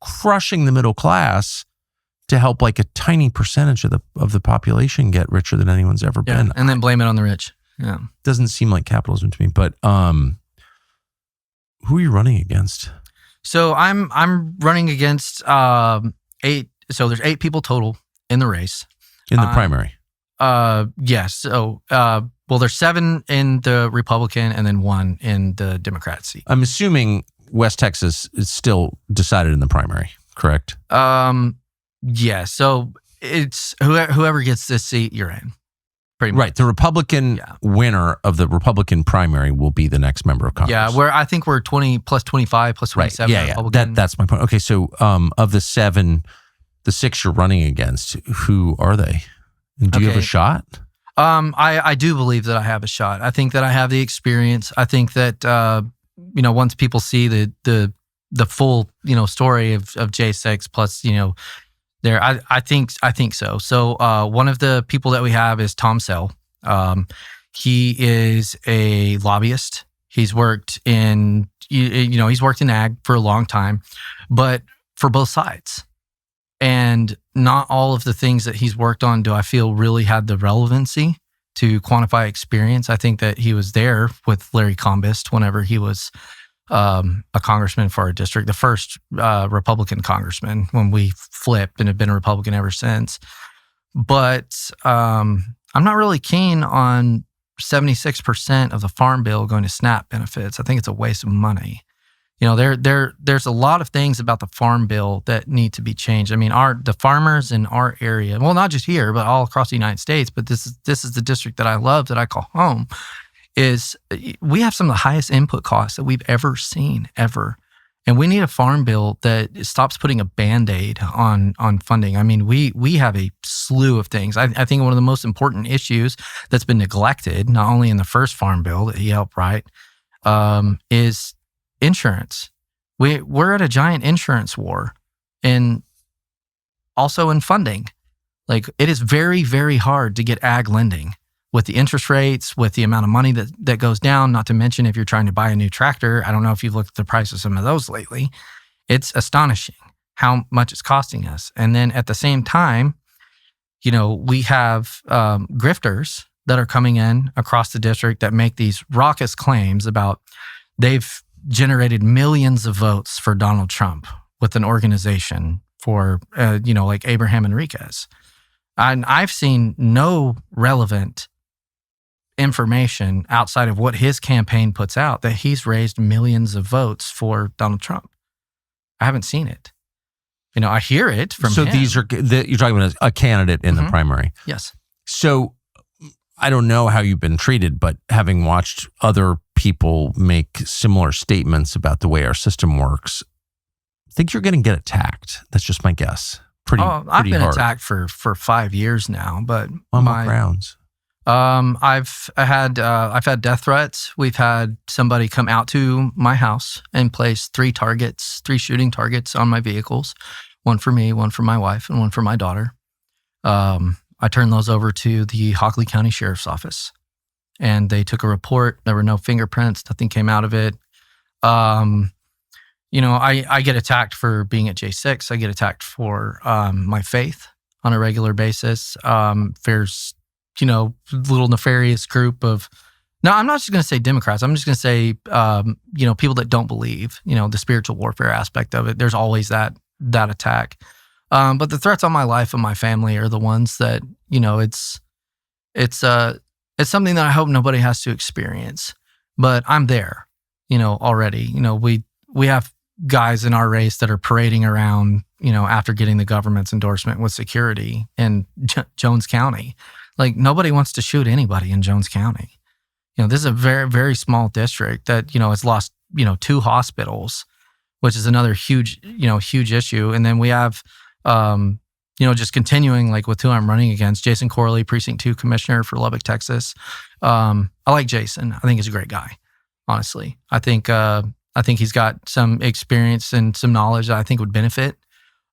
crushing the middle class to help like a tiny percentage of the population get richer than anyone's ever been. And then blame it on the rich. Yeah. Doesn't seem like capitalism to me, but who are you running against? So I'm running against 8. So there's 8 people total in the race. In the primary? Yes. So, there's 7 in the Republican and then 1 in the Democrat seat. I'm assuming West Texas is still decided in the primary, correct? Yeah, so it's whoever gets this seat, you're in. Pretty much. Right. The Republican winner of the Republican primary will be the next member of Congress. Yeah, I think we're 20 plus 25 plus 27. Right. Yeah. That's my point. Okay, so of the 7, the 6 you're running against, who are they? And do you have a shot? I do believe that I have a shot. I think that I have the experience. I think that once people see the full story of J6 plus I think so. So one of the people that we have is Tom Sell. He is a lobbyist. He's worked in he's worked in ag for a long time, but for both sides. And not all of the things that he's worked on do I feel really had the relevancy to quantify experience. I think that he was there with Larry Combist whenever he was a congressman for our district, the first Republican congressman when we flipped and have been a Republican ever since. But I'm not really keen on 76% of the farm bill going to SNAP benefits. I think it's a waste of money. There's a lot of things about the farm bill that need to be changed. I mean, the farmers in our area, well, not just here, but all across the United States, but this is the district that I love, that I call home, is we have some of the highest input costs that we've ever seen, ever. And we need a farm bill that stops putting a Band-Aid on funding. I mean, we have a slew of things. I think one of the most important issues that's been neglected, not only in the first farm bill that he helped write, is insurance. We're at a giant insurance war, and also in funding. Like, it is very, very hard to get ag lending with the interest rates, with the amount of money that goes down, not to mention if you're trying to buy a new tractor. I don't know if you've looked at the price of some of those lately. It's astonishing how much it's costing us. And then at the same time, we have grifters that are coming in across the district that make these raucous claims about they've generated millions of votes for Donald Trump with an organization for, like Abraham Enriquez. And I've seen no relevant information outside of what his campaign puts out that he's raised millions of votes for Donald Trump. I haven't seen it. I hear it from him. So these are, you're talking about a candidate in the primary. Yes. So I don't know how you've been treated, but having watched other people make similar statements about the way our system works, I think you're going to get attacked. That's just my guess. I've been hard. attacked for 5 years now, but on what grounds? I've had death threats. We've had somebody come out to my house and place 3 shooting targets on my vehicles, one for me, one for my wife, and one for my daughter. I turned those over to the Hockley County Sheriff's Office, and they took a report. There were no fingerprints. Nothing came out of it. I get attacked for being at J6. I get attacked for my faith on a regular basis. There's, little nefarious group of, no, I'm not just going to say Democrats. I'm just going to say, people that don't believe, the spiritual warfare aspect of it. There's always that attack. But the threats on my life and my family are the ones that, it's something that I hope nobody has to experience. But I'm there, already. We have guys in our race that are parading around, after getting the government's endorsement with security in Jones County. Like, nobody wants to shoot anybody in Jones County. This is a very, very small district that, has lost, 2 hospitals, which is another huge issue. And then we have, just continuing like with who I'm running against, Jason Corley, Precinct 2 Commissioner for Lubbock, Texas. I like Jason. I think he's a great guy, honestly. I think he's got some experience and some knowledge that I think would benefit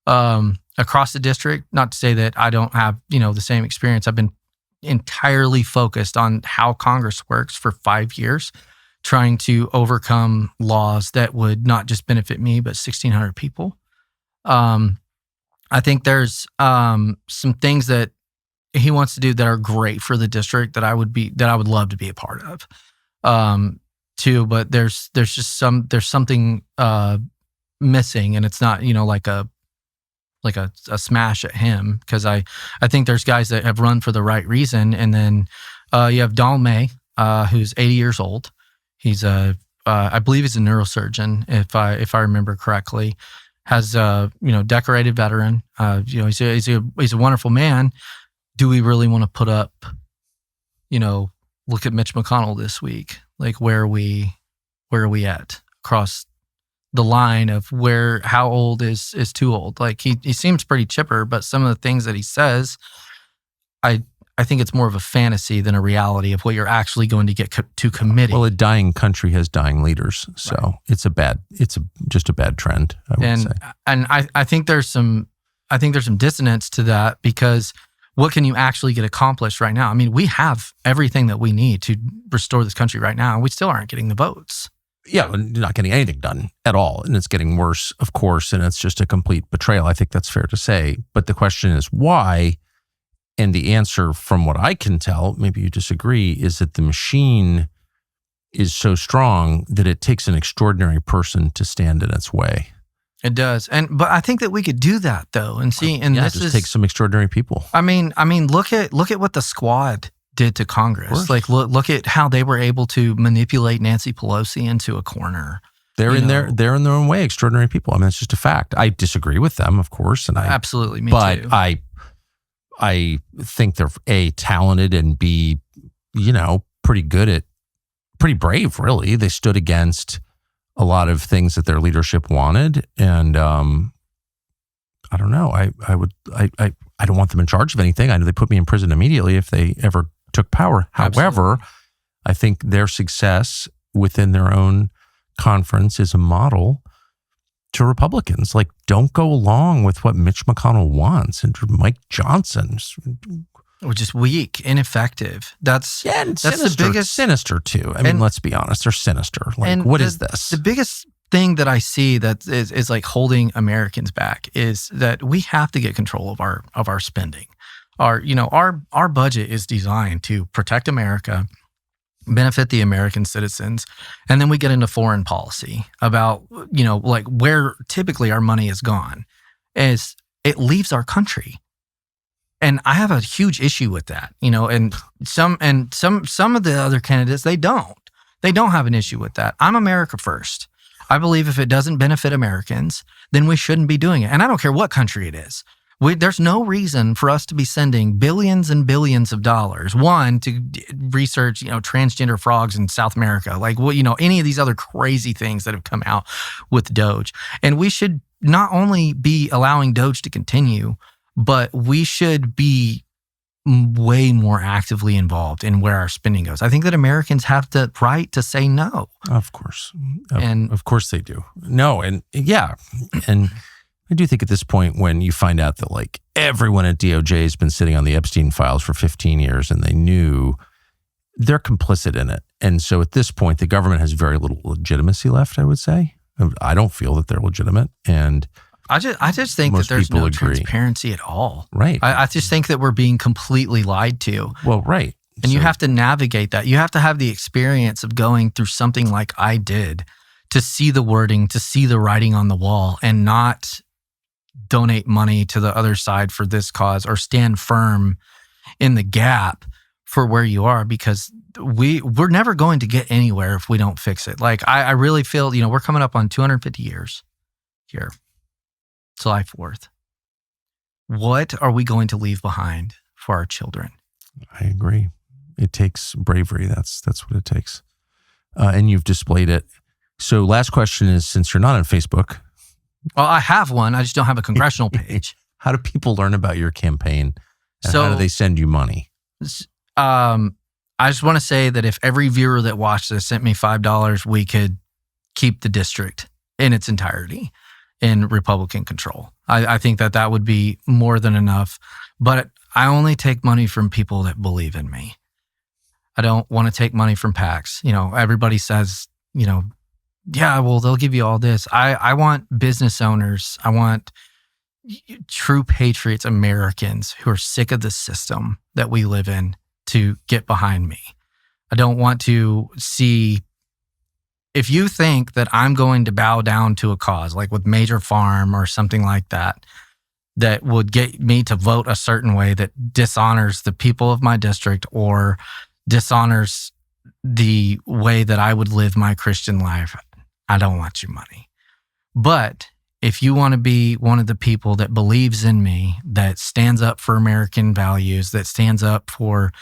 across the district. Not to say that I don't have, the same experience. I've been entirely focused on how Congress works for 5 years, trying to overcome laws that would not just benefit me, but 1,600 people. I think there's some things that he wants to do that are great for the district that I would love to be a part of. Too, but there's something missing, and it's not like a smash at him, because I think there's guys that have run for the right reason, and then you have Donald May, who's 80 years old. He's I believe he's a neurosurgeon, if I remember correctly. Has decorated veteran. He's a wonderful man. Do we really want to put up, look at Mitch McConnell this week? Like, where are we at across the line of how old is too old? Like, he seems pretty chipper, but some of the things that he says, I think it's more of a fantasy than a reality of what you're actually going to get to committee. Well, a dying country has dying leaders, so right. It's just a bad trend, I would say. And I think there's some dissonance to that, because what can you actually get accomplished right now? I mean, we have everything that we need to restore this country right now, and we still aren't getting the votes. Yeah, not getting anything done at all. And it's getting worse, of course, and it's just a complete betrayal. I think that's fair to say. But the question is why? And the answer, from what I can tell, maybe you disagree, is that the machine is so strong that it takes an extraordinary person to stand in its way. It does. But I think that we could do that though. And see, and this just takes some extraordinary people. I mean, look at what the squad did to Congress. Like look at how they were able to manipulate Nancy Pelosi into a corner. They're in their own way extraordinary people. I mean, it's just a fact. I disagree with them, of course, and absolutely me but too. I think they're A, talented, and B, pretty brave, really. They stood against a lot of things that their leadership wanted. And I don't know. I don't want them in charge of anything. I know they put me in prison immediately if they ever took power. However, Absolutely. I think their success within their own conference is a model to Republicans. Like, don't go along with what Mitch McConnell wants and Mike Johnson. Or just weak, ineffective. That's sinister, the biggest sinister too. I mean, let's be honest, they're sinister. Like, what is this? The biggest thing that I see that is like holding Americans back is that we have to get control of our spending. Our budget is designed to protect America, benefit the American citizens, and then we get into foreign policy about like where typically our money is gone, is it leaves our country. And I have a huge issue with that, and some of the other candidates, they don't have an issue with that. I'm America first. I believe if it doesn't benefit Americans, then we shouldn't be doing it. And I don't care what country it is. There's no reason for us to be sending billions and billions of dollars, one, to research, transgender frogs in South America, like any of these other crazy things that have come out with Doge. And we should not only be allowing Doge to continue, but we should be way more actively involved in where our spending goes. I think that Americans have the right to say no. Of course. Of course they do. No, and yeah. And I do think at this point, when you find out that like everyone at DOJ has been sitting on the Epstein files for 15 years and they knew, they're complicit in it. And so at this point, the government has very little legitimacy left, I would say. I don't feel that they're legitimate. And I just think that there's no transparency at all. Right. I just think that we're being completely lied to. Well, right. And you have to navigate that. You have to have the experience of going through something like I did to see the wording, to see the writing on the wall, and not donate money to the other side for this cause or stand firm in the gap for where you are, because we're never going to get anywhere if we don't fix it. Like I really feel, we're coming up on 250 years here. July 4th. What are we going to leave behind for our children? I agree. It takes bravery. That's what it takes. And you've displayed it. So last question is, since you're not on Facebook. Well, I have one. I just don't have a congressional page. How do people learn about your campaign? And how do they send you money? I just want to say that if every viewer that watched this sent me $5, we could keep the district in its entirety in Republican control. I think that would be more than enough. But I only take money from people that believe in me. I don't want to take money from PACs. Everybody says, yeah, well, they'll give you all this. I want business owners. I want true patriots, Americans who are sick of the system that we live in to get behind me. I don't want to see, if you think that I'm going to bow down to a cause, like with Major Farm or something like that, that would get me to vote a certain way that dishonors the people of my district or dishonors the way that I would live my Christian life, I don't want your money. But if you want to be one of the people that believes in me, that stands up for American values, that stands up for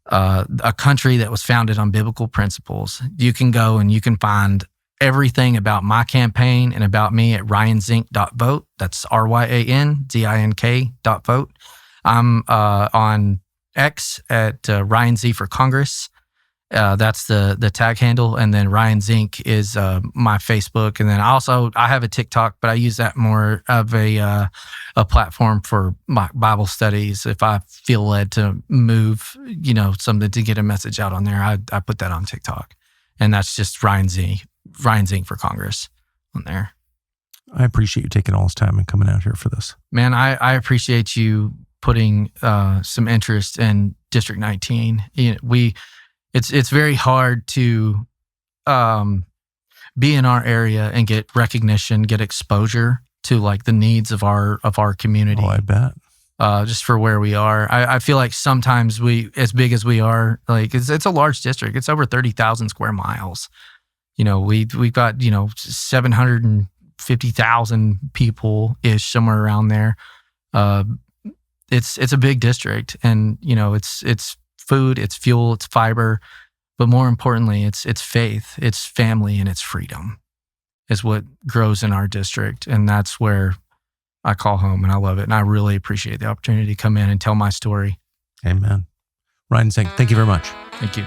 a country that was founded on biblical principles, you can go and you can find everything about my campaign and about me at ryanzink.vote. That's RyanZink.vote. I'm on X at Ryan Z for Congress. That's the tag handle. And then Ryan Zink is my Facebook. And then I have a TikTok, but I use that more of a platform for my Bible studies. If I feel led to move, something to get a message out on there, I put that on TikTok. And that's just Ryan Z Ryan Zink for Congress on there. I appreciate you taking all this time and coming out here for this. Man, I appreciate you putting some interest in District 19. It's very hard to be in our area and get recognition, get exposure to like the needs of our community. Oh, I bet. Just for where we are, I feel like sometimes as big as we are, like it's a large district. It's over 30,000 square miles. We've got 750,000 people ish, somewhere around there. It's a big district, and it's food, it's fuel, it's fiber, but more importantly, it's faith, it's family, and it's freedom is what grows in our district, and that's where I call home, and I love it, and I really appreciate the opportunity to come in and tell my story. Amen. Ryan Zink, thank you very much. Thank you.